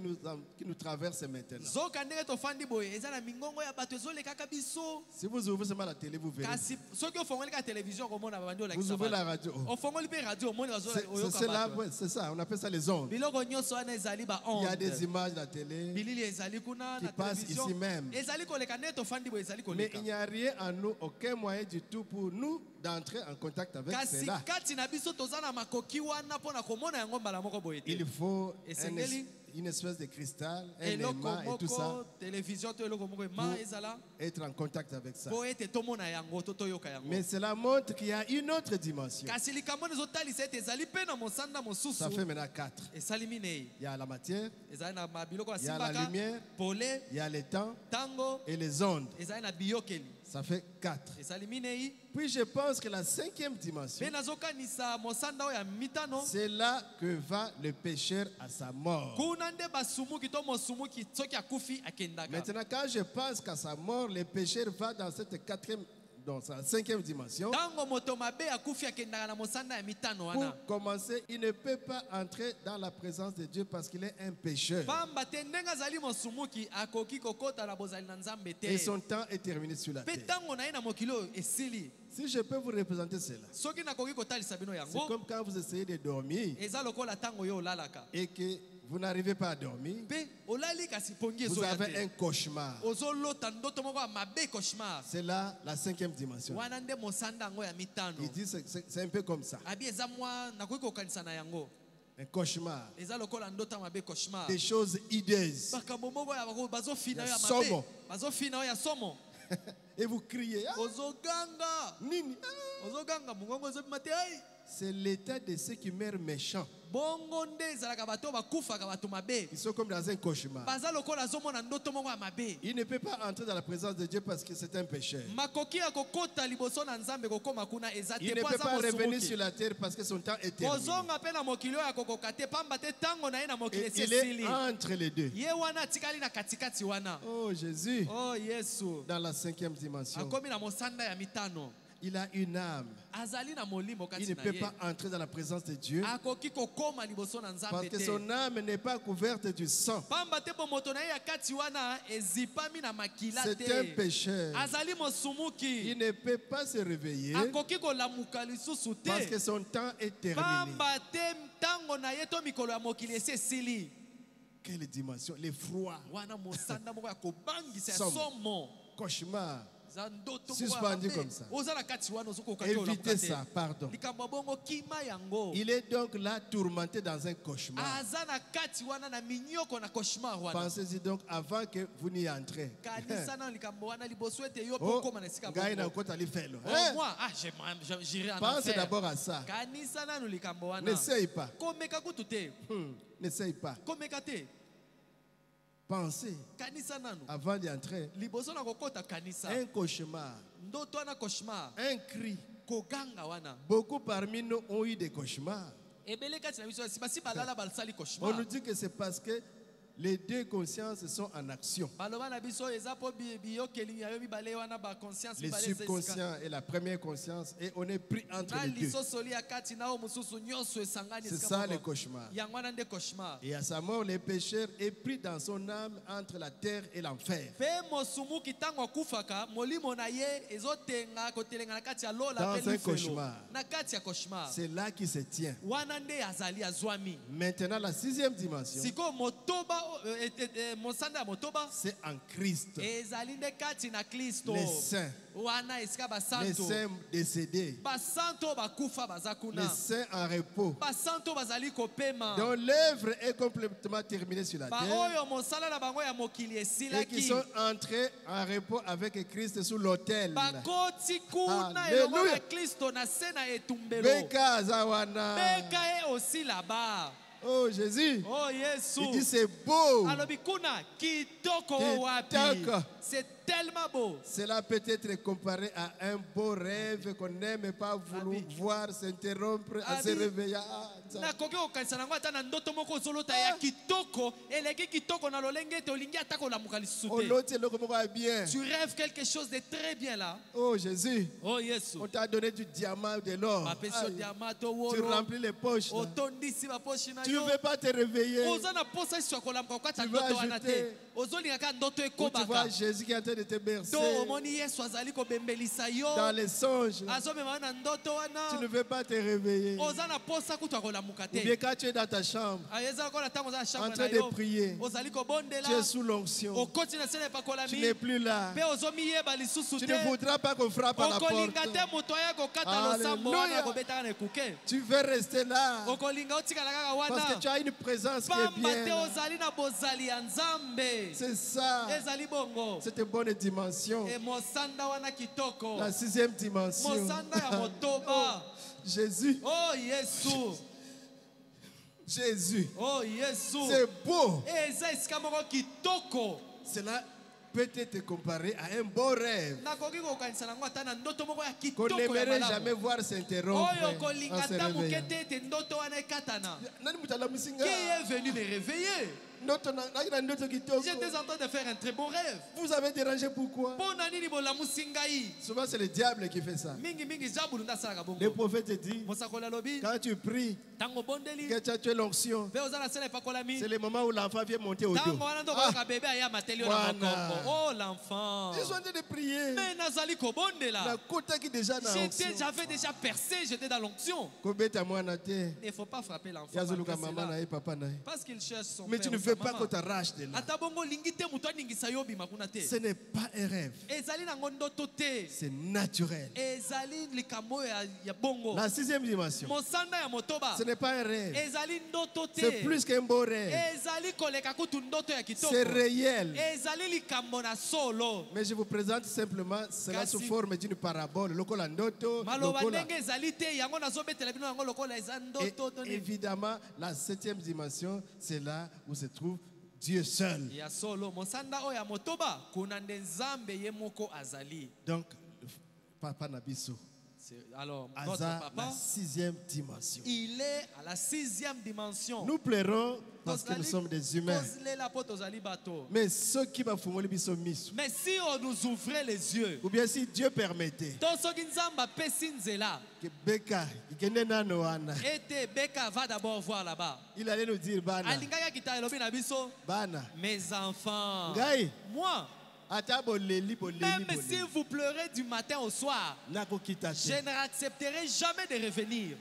nous traversent maintenant. zoka ndenge tofandi boye eza na mingongo ya bato ezolekaka biso Si vous ouvrez seulement la télé, vous verrez. kasi soki ofongoli ka televizio komona babandi Vous olakisa ouvrez la bato radio. Oh. ofongoli mpe radio omoni C'est oyoka là, bato ouais, c'est ça, on appelle ça les ondes. biloko nyonso wana ezali Il y a des baonde images de la télé, bilili ezali kuna qui na passent televizio ici même. ezali koleka ndenge tofandi boye ezali Mais koleka il n'y a rien en nous, aucun moyen du tout pour nous d'entrer en contact avec kasi cela. kati na biso toza na makoki wana mpo na komona yango mbala moko boye te Il faut Esengeli. une espèce de cristal, un eloko aimant et tout ça, moko televizio to eloko moko ema ezala être en contact avec ça. mpo ete tomona yango to toyoka yango Mais cela montre qu'il y a une autre dimension. kasi likambo ezotalisa ete ezali mpe na mosanda mosusu Ça fait maintenant 4. esali minei Il y a la matière, ezali na mabiloko il y a la basimbaka lumière, pole il y a le temps tango et les ondes. ezali na biyokeli Ça fait 4. esali minei Puis je pense que la 5e dimension, mpe nazokanisa mosanda oyo ya mitano c'est là que va le pécheur à sa mort. kuna nde basumuki to mosumuki soki akufi akendaka Maintenant, quand je pense qu'à sa mort, le pécheur va dans cette 4e, dans sa 5e dimension. ntango moto mabe akufi akendaka na mosanda ya mitano Pour wana commencer, il ne peut pas entrer dans la présence de Dieu parce qu'il est un pécheur. pamba te ndenge azali mosumuki akoki kokota na bozali na nzambe Et te son temps est terminé sur la mpe terre. ntango na ye na mokili oyo esili Si je peux vous représenter cela, soki nakoki kotalisa bino c'est yango comme quand vous essayez de dormir eza lokola ntango oyo olalaka et que vous n'arrivez pas à dormir. mpe olali kasi pongi Vous ezoya avez un te cauchemar. ozolota ndoto moko ya mabe cauchemar C'est là la 5e dimension. wana nde mosanda yango ya mitano Il dit c'est un peu comme ça. abi eza mwa nakoki kokanisa na yango Un cauchemar. eza lokola ndoto ya mabe cauchemar Des choses hideuses. makambo moko ya bazofina Ya oyo ya somo. mabe bazofina oyo ya somo Et vous criez. Ah, ozoganga nini? Ah. ozoganga mongongo ezobima te ai C'est l'état de ceux qui meurent méchants. bongo nde ezalaka bato oyo bakufaka bato mabe Ils sont comme dans un cauchemar. baza lokola azomona ndoto moko ya mabe Il ne peut pas entrer dans la présence de Dieu parce que c'est un pécheur. makoki ya kokota liboso na nzambe kokóma kuna eza Il te ne mpo peut aza pas revenir mosumuki sur la terre parce que son temps est terminé. kozonga mpe na mokili oyo akokoka te pamba te ntango na ye na mokili Et esi il esili est entre les deux. ye wana atikali na katikati wana Oh Jésus, oh yesu dans la 5e dimension, akomi na mosanda ya mitano il a une âme. azali na molimo Il kati ne na peut ye pas entrer dans la présence de Dieu akoki kokóma liboso na parce nzambe que te son âme n'est pas couverte du sang. pamba te po moto na ye ya kati wana ezipami na makila C'est un te pécheur. azali Il mosumuki ne peut pas se réveiller akoki kolamuka lisusu parce que te son temps est terminé. pamba te ntango na ye to mikolo ya mokili esi esili quelle dimension? L'effroi, wana mosanda moko ya kobangisa ya Somme. somo cauchemar. za ndoto Suspendu comme ça. oza na kati wana ozokoka Évitez ça, pardon. likambo ya bongo kima yango Il est donc là tourmenté dans un cauchemar. aza na kati wana na minyoko na cauchemar wana Pensez-y donc avant que vous n'y entrez. kanisa na likambo wana liboso ete yo Oh, pokoma na esika ngai na bongo kota lifelo. Oh, moi j'irai en Pense enfer d'abord à ça. kanisa nanu likambo wana N'essaye pas. komeka kutu te N'essaye pas. komeka te Pensez kanisa nanu avant d'y entrer. liboso na kokota kanisa Un cauchemar, ndoto wana cauchemar un cri. koganga wana Beaucoup parmi nous ont eu des cauchemars. ebele kati na biso basi balala basali On cauchemar nous dit que c'est parce que les deux consciences sont en action. baloba na biso eza po biyokeli ya yo mibale wana ba conscience Le mibale eza esika. subconscient et la première conscience, et on est pris entre na les deux. lisosoli ya kati na o mosusu nyonso esangani C'est esika ça moko. le cauchemar. yango wana nde cauchemar Et à sa mort, le pécheur est pris dans son âme entre la terre et l'enfer. mpe mosumuki ntango akufaka molimo na ye ezotenga kotelenga na kati ya lola Dans mpe un lifelo cauchemar. na kati ya cauchemar C'est là qu'il se tient. wana nde azali azwami Maintenant, la sixième dimension, sikoyo motoba mosanda ya motoba c'est en Christ. ezali nde kati na kristo Les saints, wana esika les basanto saints décédés, basanto oyo bakufa baza les kuna saints en repos, basanto oyo bazali kopema dont l'œuvre est complètement terminée sur la terre baoyo mosala na bango ya mokili et qui esilaki sont entrés en repos avec Christ sous l'autel. bakoti kuna Alléluia. elongo na kristo na se na etumbelo Beka azawana. beka ye osi là-bas Oh Jésus, oh il yesu dit c'est beau. alobi kuna kitoko Kitoko. wapi c'est tellement beau Cela peut être comparé à un beau rêve qu'on n'aime pas vouloir voir s'interrompre en se Abi. réveillant. Ah, ça. nakoki kokanisa nango ata na ndoto moko ozolota ya kitoko eleki kitoko na lolenge ete olingi ata kolamuka lisusu On te note le comment va bien. tu rêves quelque chose de très bien là Oh Jésus, oh yesu on t'a donné du diamant, de l'or. bapesi yo Aïe. diama to Tu wolo remplis les poches. là. otondisi baposhi na Tu ne yo veux pas te réveiller. oza na posa yesu ya kolamuka kokata Tu veux ndoto wana te ajouter. ozolinga kaka ndoto Où tu vois ekobaka Jésus qui est en train de te bercer to omoni yesu azali kobembelisa yo dans les songes. azomema yo na ndoto Tu ne wana veux pas te réveiller. oza na posa kutu ya kolamuka Ou bien te quand tu es dans ta chambre, eza lokola ntango oza na en chambre train na de yo prier, ozali tu es kobondela sous l'onction. okoti na se na Tu epakolami n'es plus là. mpe ozomiyeba lisusu Tu te ne voudras pas qu'on frappe à la porte. okolinga te moto aya kokata losambo wana Alléluia. akobetaka na ekuke Tu veux rester là okolinga otikala kaka parce que wana tu as une présence qui est pamba bien te là. ozali na bozali ya nzambe C'est ça. ezali bongo Cette bonne dimension. mosanda wana kitoko La sixième dimension. mosanda ya motoba Jésus. oh yesu Jésus. oh yesu C'est beau. eza esika moko kitoko Cela peut être comparé à un beau rêve nakoki kokanisa nango ata na ndoto moko ya qu'on kitoko ya n'aimerait malamu jamais voir s'interrompre oyo kolinga en se ata moke réveillant. te ete ndoto wana ekatana Nani mutu alamusinga? qui est venu me réveiller Ndoto na- na ndoto kitoko. j'étais en train de faire un très bon rêve Vous avez dérangé pourquoi? mpo na nini bolamusi ngai Souvent c'est le diable qui fait ça. mingimingi zabulu nde asalaka Le bongo prophète dit, mosakoli alobi quand tu pries, ntango obondeli que tu as l'onction, mpe oza na se na epakolami c'est le moment où l'enfant vient monter au dos. ntango wana nde okoyoka bebe aya mateli yo na Wana. mokongo oh l'enfant Ils sont en train de prier. mais nazali kobondela La kota qui déjà dans l'onction. j'avais déjà percé j'étais dans l'onction Kobeta mwana te. il ne faut pas frapper l'enfant Yazoluka malgré maman cela. na ye papa na ye. parce qu'il cherche son Mais père tu ne ou veux sa pas maman. qu'on t'arrache de là. ata bongo olingi te moto aningisa yo obima kuna te Ce n'est pas un rêve. ezali nango ndoto te C'est naturel. ezali likambo oyo ya bongo La sixième dimension. mosanda ya motoba Ce n'est pas un rêve. ezali ndoto te C'est plus qu'un beau rêve. ezali koleka kutu ndoto ya kitoko C'est réel. ezali likambo na solo Mais je vous présente simplement cela Kasi- sous forme d'une parabole. Lokola ndoto, maloba lokola. ndenge ezali te yango nazobetela bino yango lokola eza Et ndoto to nini. évidemment, la septième dimension, c'est là où se trouve Dieu seul. ya solo mosanda oyo ya motoba kuna nde nzambe ye moko azali Donc, Papa Nabiso, alors notre Aza, la papa sixième dimension. il est à la 6e dimension Nous pleurons parce que nous sommes des humains. kozelela po tozali bato Mais ceux qui va fumoli biso miso, mais si on nous ouvrait les yeux ou bien si Dieu permettait to soki nzambe apesi nzela que Beka, ikende nano wana, ete beka va d'abord voir là-bas il allait nous dire, Bana, alingaki akita elobi na biso Bana, mes enfants Ngai, moi ata boleli, boleli, même si boleli. vous pleurez du matin au soir Nakokita te. je ne accepterai jamais de revenir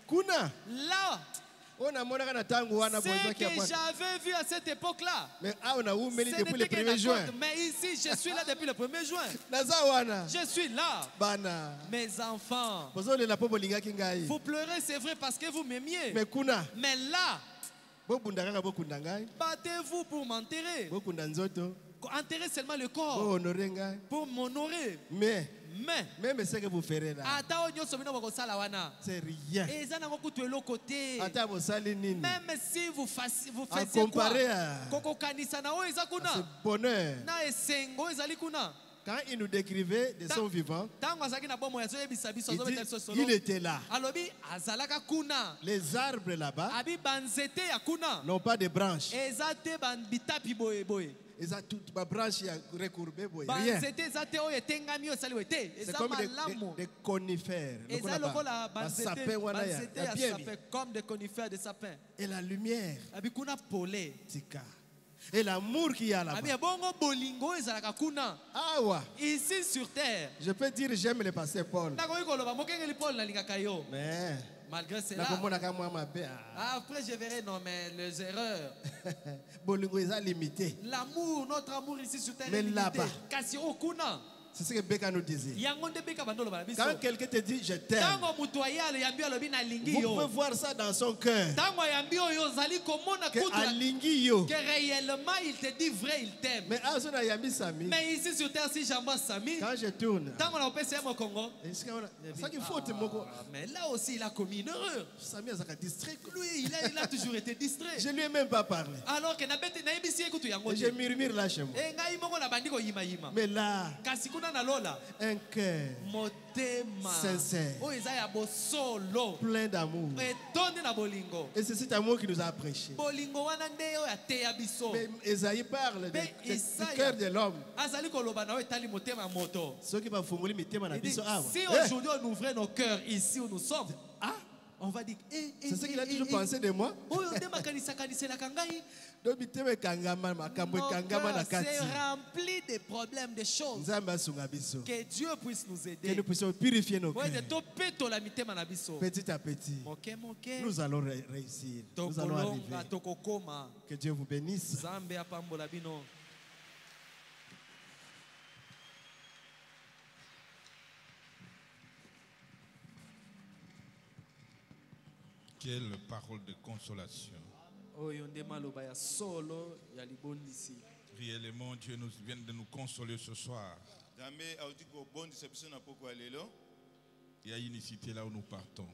Kuna, là Ce que j'avais vu à cette époque-là, Mais on a où ce depuis le n'était qu'un 1er juin. accord. Mais ici, je suis là depuis le 1er juin. Nazawana. Je suis là. Bana. Mes enfants, Bozole la popo lingaki ngai. vous pleurez, c'est vrai, parce que vous m'aimiez. Mais kuna. Mais là, Bobundanga bokunda ngai. battez-vous pour m'enterrer. Bokunda nzoto. Enterrez seulement le corps Bo honorer ngai. pour m'honorer. Mais Mais, même ce que vous ferez là, ata onyo somina bakosala wana. c'est rien. Et ça n'a pas coûté le côté. Ata bosali nini. Même si vous faisiez À quoi, comparer à koko kanisa na o eza ce kuna. bonheur. Na esengo ezali kuna. Quand il nous décrivait de son vivant, Tango azaki na bomo ya zo yebisa biso il zo dit, betel so solo. il était là. Alobi azalaka kuna. Les arbres là-bas Abi banzete ya kuna. n'ont pas de branches. Eza te ban bitapi boye boye. Ils ont toutes ma branche recourbée. Rien. Banzete eza te o etengami o sali wete. C'est Eza comme malamu. des conifères. Eza lokola banzete Banzete ya sapin comme des conifères de sapin. Et la lumière, Abi kuna pole. tika. Et l'amour qu'il y a Abi là-bas. bongo bolingo ezalaka kuna. Ah ouais. Ici sur terre. Je peux dire j'aime le pasteur Paul. Nakoki koloba mokengeli Paul nalingaka yo. Mais Malgré cela. nakomona moi ma paix. Après je verrai non mais les erreurs. Bolingo est limité. L'amour, notre amour ici sur terre Mais est limité. là-bas. Kasi okuna. C'est ce que Becca nous disait. Yango nde beka bandolo bala biso. Quand quelqu'un te dit je t'aime, Tango mutu ayale yambi alobi na lingi vous yo. pouvez voir ça dans son cœur. Tango yambi oyo zali komona Que kutu. alingi yo. Que réellement il te dit vrai, il t'aime. Mais Azona Yami Sami, Mais ici sur terre si j'embrasse Sami, quand je tourne, tango na opesa au Congo. c'est ça qu'il faut te moquer. Mais là aussi il a commis une erreur. Sami a distrait. Lui il a toujours été distrait. Je lui ai même pas parlé. Alors que na bete na ebisi ekutu yango. Et je murmure là chez moi. E ngai moko na bandiko yima yima. Mais là, Kasi kuna na lola. un cœur Motema sincère, oyo eza ya bosolo plein d'amour. etondi na bolingo. Et c'est cet amour qui nous a prêché. Bolingo wana nde oyo ateya biso. Mais Esaïe parle Mais du Isaïe- cœur de l'homme. azali koloba na oyo etali motema ya moto. Ceux qui vont formuler mes thèmes à la Il dit, biso. Ah, si ouais. aujourd'hui on ouvrait nos cœurs ici où nous sommes, Ah, on va dire c'est ce qu'il a toujours pensé de moi. oyo nde makanisa kaniselaka ngai. Donc, mitema ekangama, makambo Mon ekangama na cœur kati. c'est rempli de problèmes, de choses. Nzambe asunga biso. Que Dieu puisse nous Que aider. nous puissions purifier nos Oyo ete cœurs. topetola mitema na biso. Petit à petit, Moke moke. nous allons réussir. Nous allons arriver. Tokolonga tokokoma. Que Dieu vous bénisse. Zambe apambola bino. Quelle parole de consolation. Oyo nde maloba ya solo ya libondisi. Réellement, Dieu nous vient de nous consoler ce soir. Il y a une cité là où nous partons.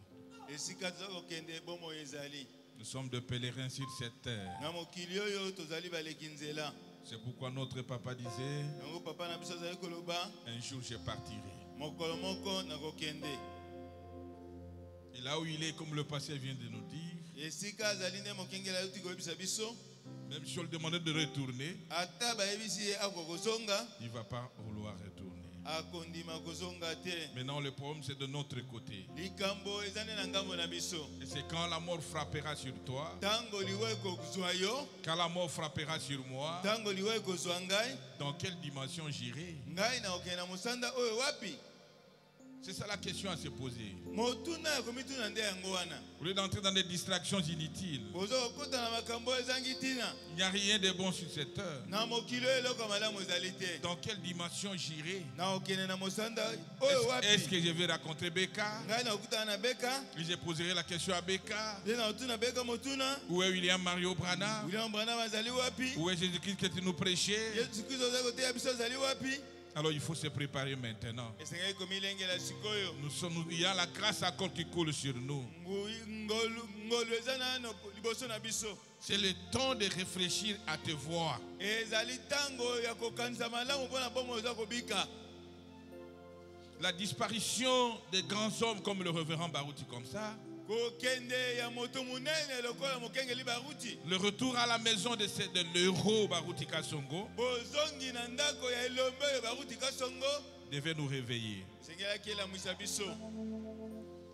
Nous sommes de pèlerins sur cette terre. C'est pourquoi notre papa disait, un jour je partirai. Et là où il est, comme le pasteur vient de nous dire, même si on le demandait de retourner, il ne va pas vouloir retourner. Maintenant, le problème, c'est de notre côté. Et c'est quand la mort frappera sur toi, quand la mort frappera sur moi, dans quelle dimension j'irai? C'est ça la question à se poser. Au lieu d'entrer dans des distractions inutiles, il n'y a rien de bon sur cette heure. Dans quelle dimension j'irai? Est-ce que je vais rencontrer Becca? Et je poserai la question à Becca. Où est William Mario Brana? Où est Jésus-Christ que tu nous prêchais? Alors il faut se préparer maintenant. Il y a la grâce encore qui coule sur nous. C'est le temps de réfléchir à te voir. La disparition des grands hommes comme le révérend Baruti comme ça. Le retour à la maison de l'héros Baruti Kasongo devait nous réveiller.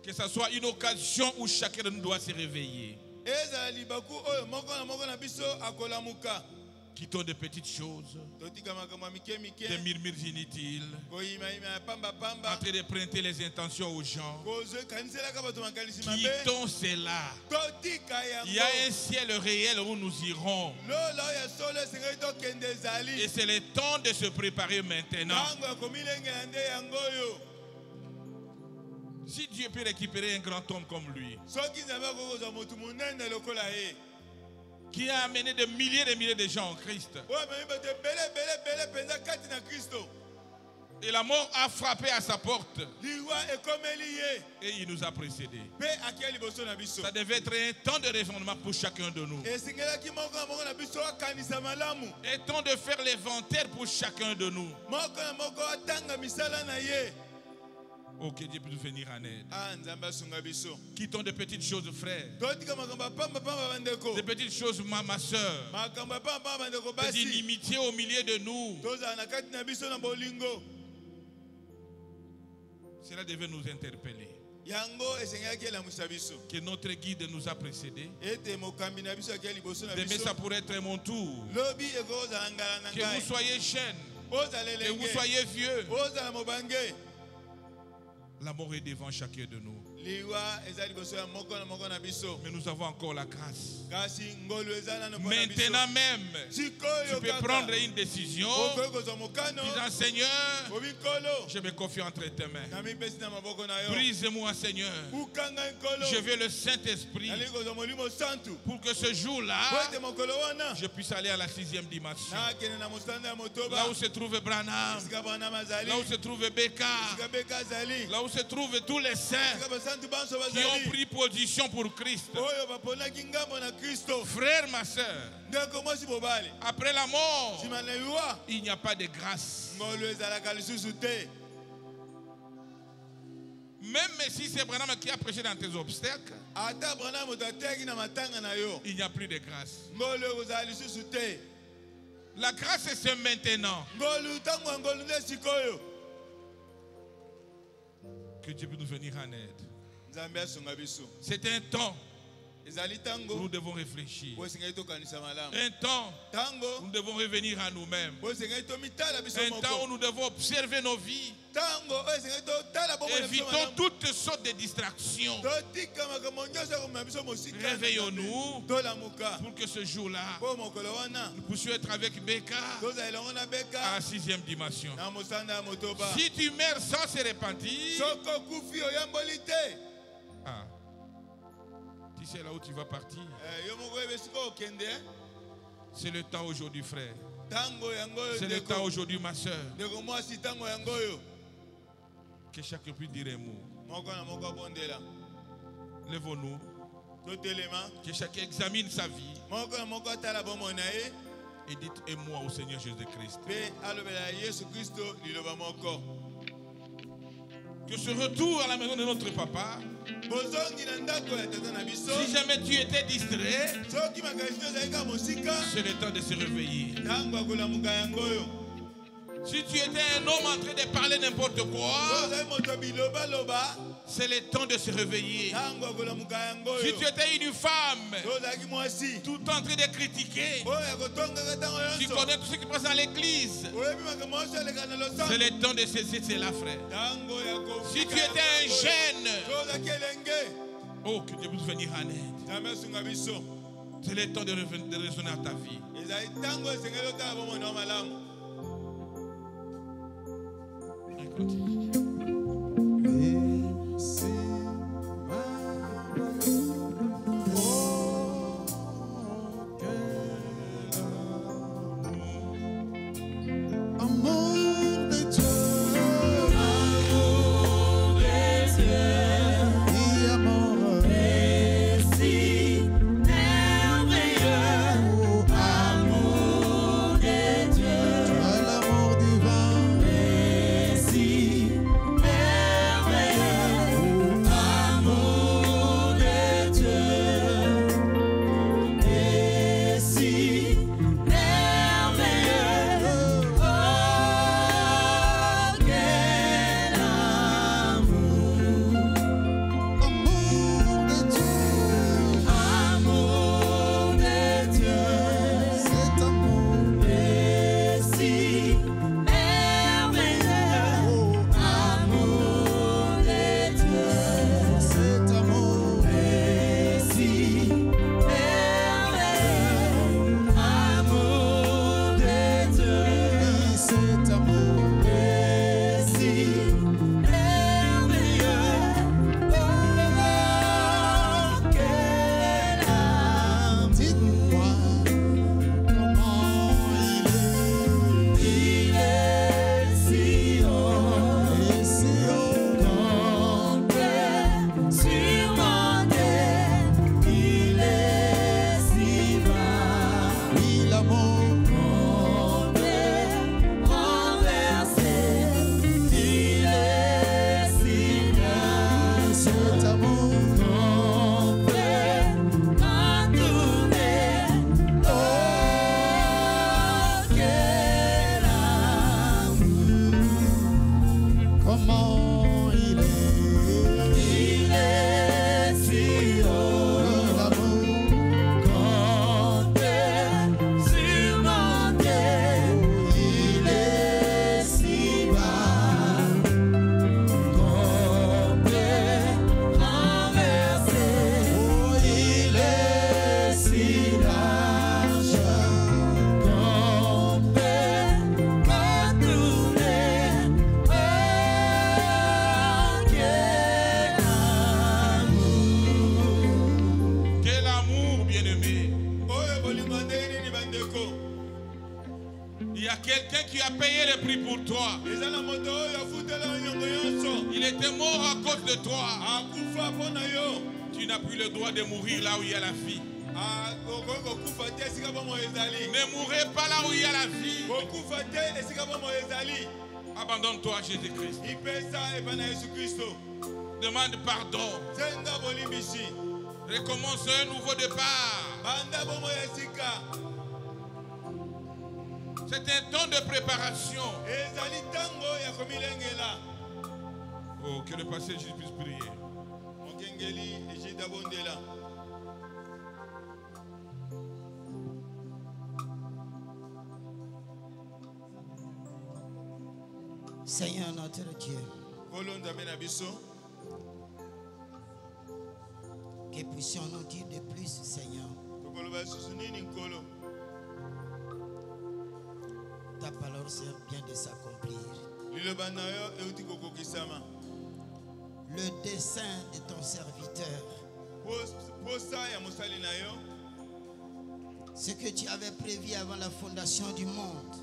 Que ce soit une occasion où chacun de nous doit se réveiller. Quittons de petites choses, des murmures inutiles, en train de prêter les intentions aux gens. Quittons cela. Il y a un ciel réel où nous irons. Et c'est le temps de se préparer maintenant. Si Dieu peut récupérer un grand homme comme lui, qui a amené de milliers et milliers de gens en Christ, et la mort a frappé à sa porte, et il nous a précédés. Ça devait être un temps de raisonnement pour chacun de nous. Un temps de faire l'inventaire pour chacun de nous. Oh, que Dieu puisse venir en aide. Quittons de petites choses, frère. De petites choses, ma soeur. Des inimitiés au milieu de nous. Cela devait nous interpeller. Que notre guide nous a précédés. Demain, ça pourrait être mon tour. Que vous soyez jeunes, que vous soyez vieux. La mort est devant chacun de nous. Mais nous avons encore la grâce. Maintenant même, tu peux prendre une décision disant, Seigneur, je me confie entre tes mains. Brise-moi, Seigneur. Je veux le Saint-Esprit pour que ce jour-là, je puisse aller à la 6e dimension. Là où se trouve Branham, là où se trouve Becca, là où se trouvent tous les saints qui ont pris position pour Christ. Frère, ma soeur, après la mort, il n'y a pas de grâce. Même si c'est Branham qui a prêché dans tes obstacles, il n'y a plus de grâce. La grâce, c'est maintenant. Que Dieu puisse nous venir en aide. C'est un temps où nous devons réfléchir. Un temps où nous devons revenir à nous-mêmes. Un temps où nous devons observer nos vies. Évitons toutes sortes de distractions. Réveillons-nous pour que ce jour-là, nous puissions être avec Becca à la 6e dimension. Si tu meurs sans se repentir, tu sais là où tu vas partir. C'est le temps aujourd'hui, frère. C'est le temps aujourd'hui, ma soeur. Que chacun puisse dire un mot. Lèvons-nous. Que chacun examine sa vie. Et dites un mot au Seigneur Jésus-Christ. Que ce retour à la maison de notre papa, si jamais tu étais distrait, c'est le temps de se réveiller. Si tu étais un homme en train de parler n'importe quoi, c'est le temps de se réveiller. Si tu étais une femme, tout en train de critiquer, tu connais tout ce qui passe à l'église, c'est le temps de cesser cela, frère. Si tu étais un jeune, oh, que Dieu puisse venir en aide. C'est le temps de raisonner à ta vie. Continue. pour toi. Il était mort à cause de toi. Tu n'as plus le droit de mourir là où il y a la vie. Ne mourrez pas là où il y a la vie. Abandonne-toi à Jésus-Christ. Demande pardon. Recommence un nouveau départ. C'est un temps de préparation. Oh, que le passé Jésus puisse prier. Seigneur notre Dieu, que puissions-nous dire de plus, Seigneur? Ta parole sert bien de s'accomplir. Le dessein de ton serviteur, ce que tu avais prévu avant la fondation du monde,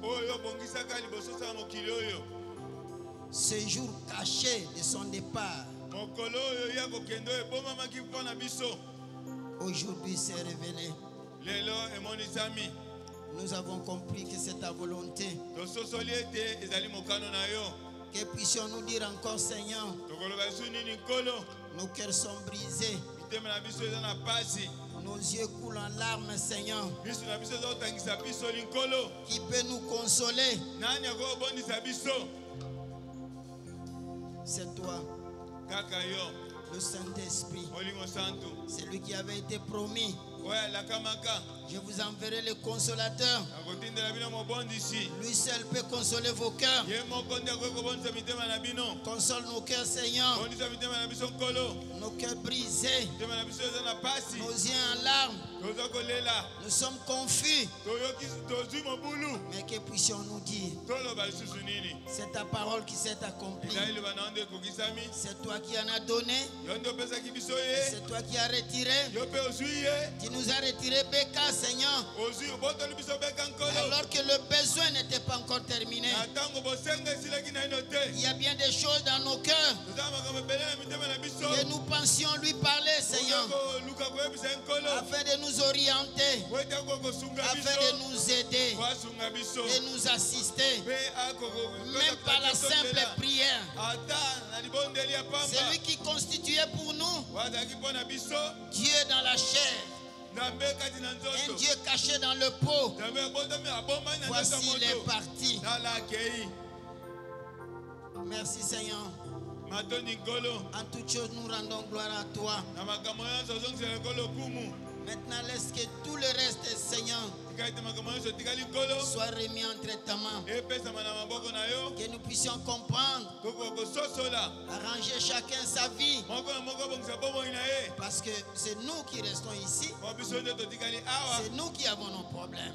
ce jour caché de son départ, aujourd'hui s'est révélé. Nous avons compris que c'est ta volonté. Que puissions-nous dire encore, Seigneur, nos cœurs sont brisés, nos yeux coulent en larmes, Seigneur. Qui peut nous consoler? C'est toi, le Saint-Esprit, celui qui avait été promis. Je vous enverrai le consolateur. Lui seul peut consoler vos cœurs. Console nos cœurs, Seigneur. Nos cœurs brisés, nos yeux en larmes. Nous sommes confus. Mais que puissions-nous dire? C'est ta parole qui s'est accomplie. C'est toi qui en as donné. C'est toi qui as retiré. Tu nous as retiré Béka, Seigneur. Alors que le besoin n'était pas encore terminé. Il y a bien des choses dans nos cœurs que nous pensions lui parler, Seigneur, afin de nous orienter, afin de nous aider, de nous assister, même par la simple prière. C'est lui qui constituait pour nous Dieu dans la chair, un Dieu caché dans le pot. Voici il est parti. Merci, Seigneur. En toutes choses, nous rendons gloire à toi. Maintenant, laisse que tout le reste, Seigneur, soit remis entre ta main. Que nous puissions comprendre, arranger chacun sa vie. Parce que c'est nous qui restons ici. C'est nous qui avons nos problèmes.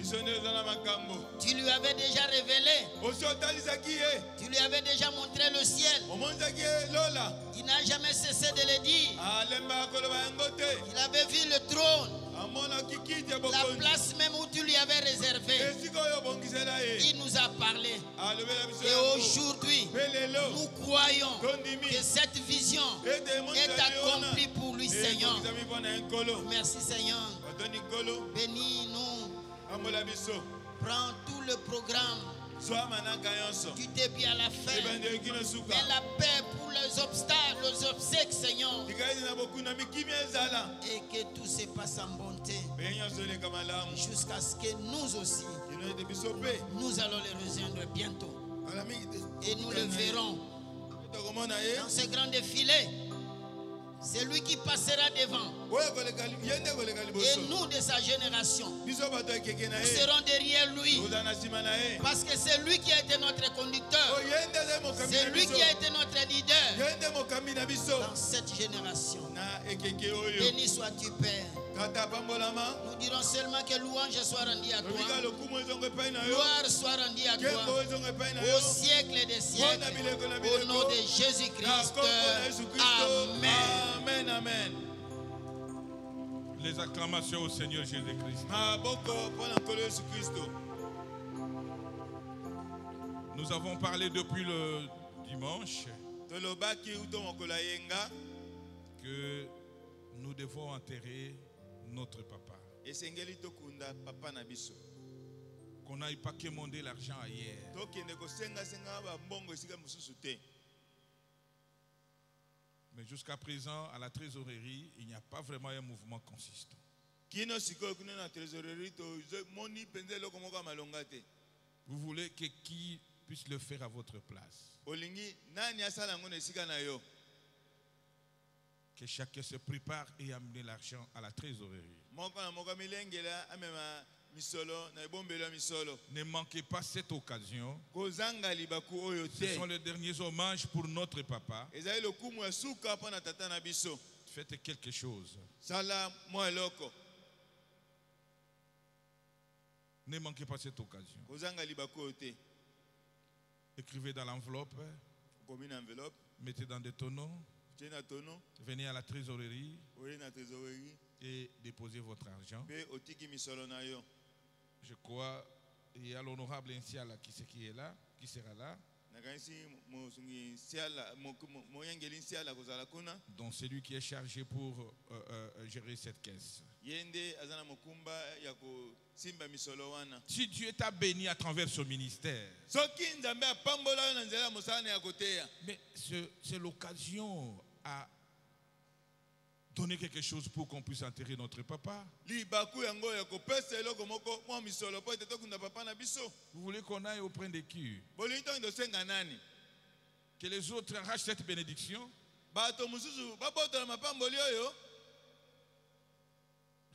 Tu lui avais déjà révélé. Tu lui avais déjà montré le ciel. Il n'a jamais cessé de le dire. Il avait vu le trône, la place même où tu lui avais réservé. Il nous a parlé. Et aujourd'hui, nous croyons que cette vision est accomplie pour lui, Seigneur. Merci, Seigneur. Bénis-nous. Prends tout le programme du début à la fin. Mets la paix pour les obstacles, les obsèques, Seigneur. Et que tout se passe en bonté. Jusqu'à ce que nous aussi, nous allons les rejoindre bientôt. Et nous le verrons dans ce grand défilé. C'est lui qui passera devant. Et nous de sa génération, nous serons derrière lui. Parce que c'est lui qui a été notre conducteur. C'est lui qui a été notre leader dans cette génération. Béni sois-tu, Père. Nous dirons seulement que louange soit rendue à toi. Gloire soit rendue à toi au siècle des siècles. Au nom de Jésus-Christ. Amen. Amen, amen. Les acclamations au Seigneur Jésus-Christ. Nous avons parlé depuis le dimanche que nous devons enterrer notre papa. Qu'on n'aille pas quémander l'argent ailleurs. Mais jusqu'à présent, à la trésorerie, il n'y a pas vraiment un mouvement consistant. Vous voulez que qui puisse le faire à votre place? Que chacun se prépare et amène l'argent à la trésorerie. Ne manquez pas cette occasion. Ce sont les derniers hommages pour notre papa. Faites quelque chose. Ne manquez pas cette occasion. Écrivez dans l'enveloppe. Mettez dans des tonneaux. Venez à la trésorerie et déposez votre argent. Je crois qu'il y a l'honorable Insiala qui est là, qui sera là. Donc c'est lui qui est chargé pour gérer cette caisse. Si Dieu t'a béni à travers ce ministère, mais c'est l'occasion à donner quelque chose pour qu'on puisse enterrer notre papa. Vous voulez qu'on aille auprès de qui? Que les autres arrachent cette bénédiction?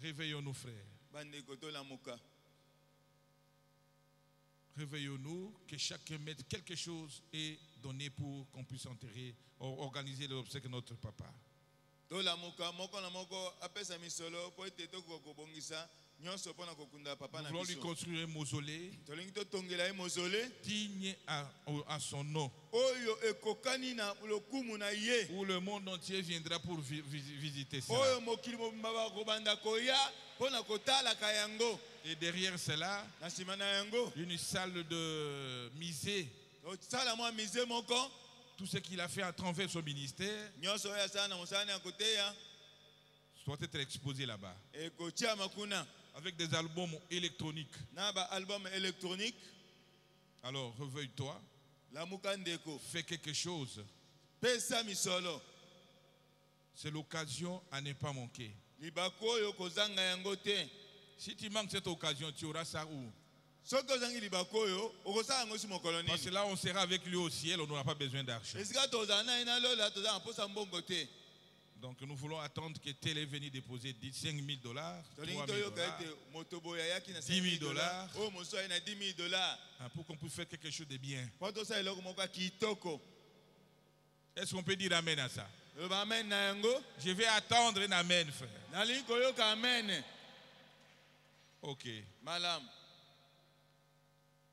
Réveillons-nous, frères. Réveillons-nous, que chacun mette quelque chose et donner pour qu'on puisse enterrer, organiser l'obsèque de notre papa. Nous voulons lui construire un mausolée digne à son nom, où le monde entier viendra pour visiter cela. Et derrière cela, une salle de musée. Tout ce qu'il a fait à travers son ministère doit être exposé là-bas. Avec des albums électroniques. Alors, réveille-toi. Fais quelque chose. C'est l'occasion à ne pas manquer. Si tu manques cette occasion, tu auras ça où? Parce que là, on sera avec lui au ciel, on n'aura pas besoin d'argent. Donc, nous voulons attendre que tel est venu déposer 5 000 $, 3 000 $, 10 000 $, pour qu'on puisse faire quelque chose de bien. Est-ce qu'on peut dire amen à ça? Je vais attendre un amen, frère. Ok.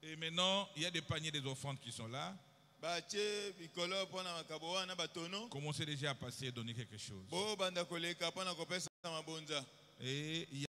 Et maintenant, il y a des paniers des offrandes qui sont là. Commencez déjà à passer et donner quelque chose. Et il y a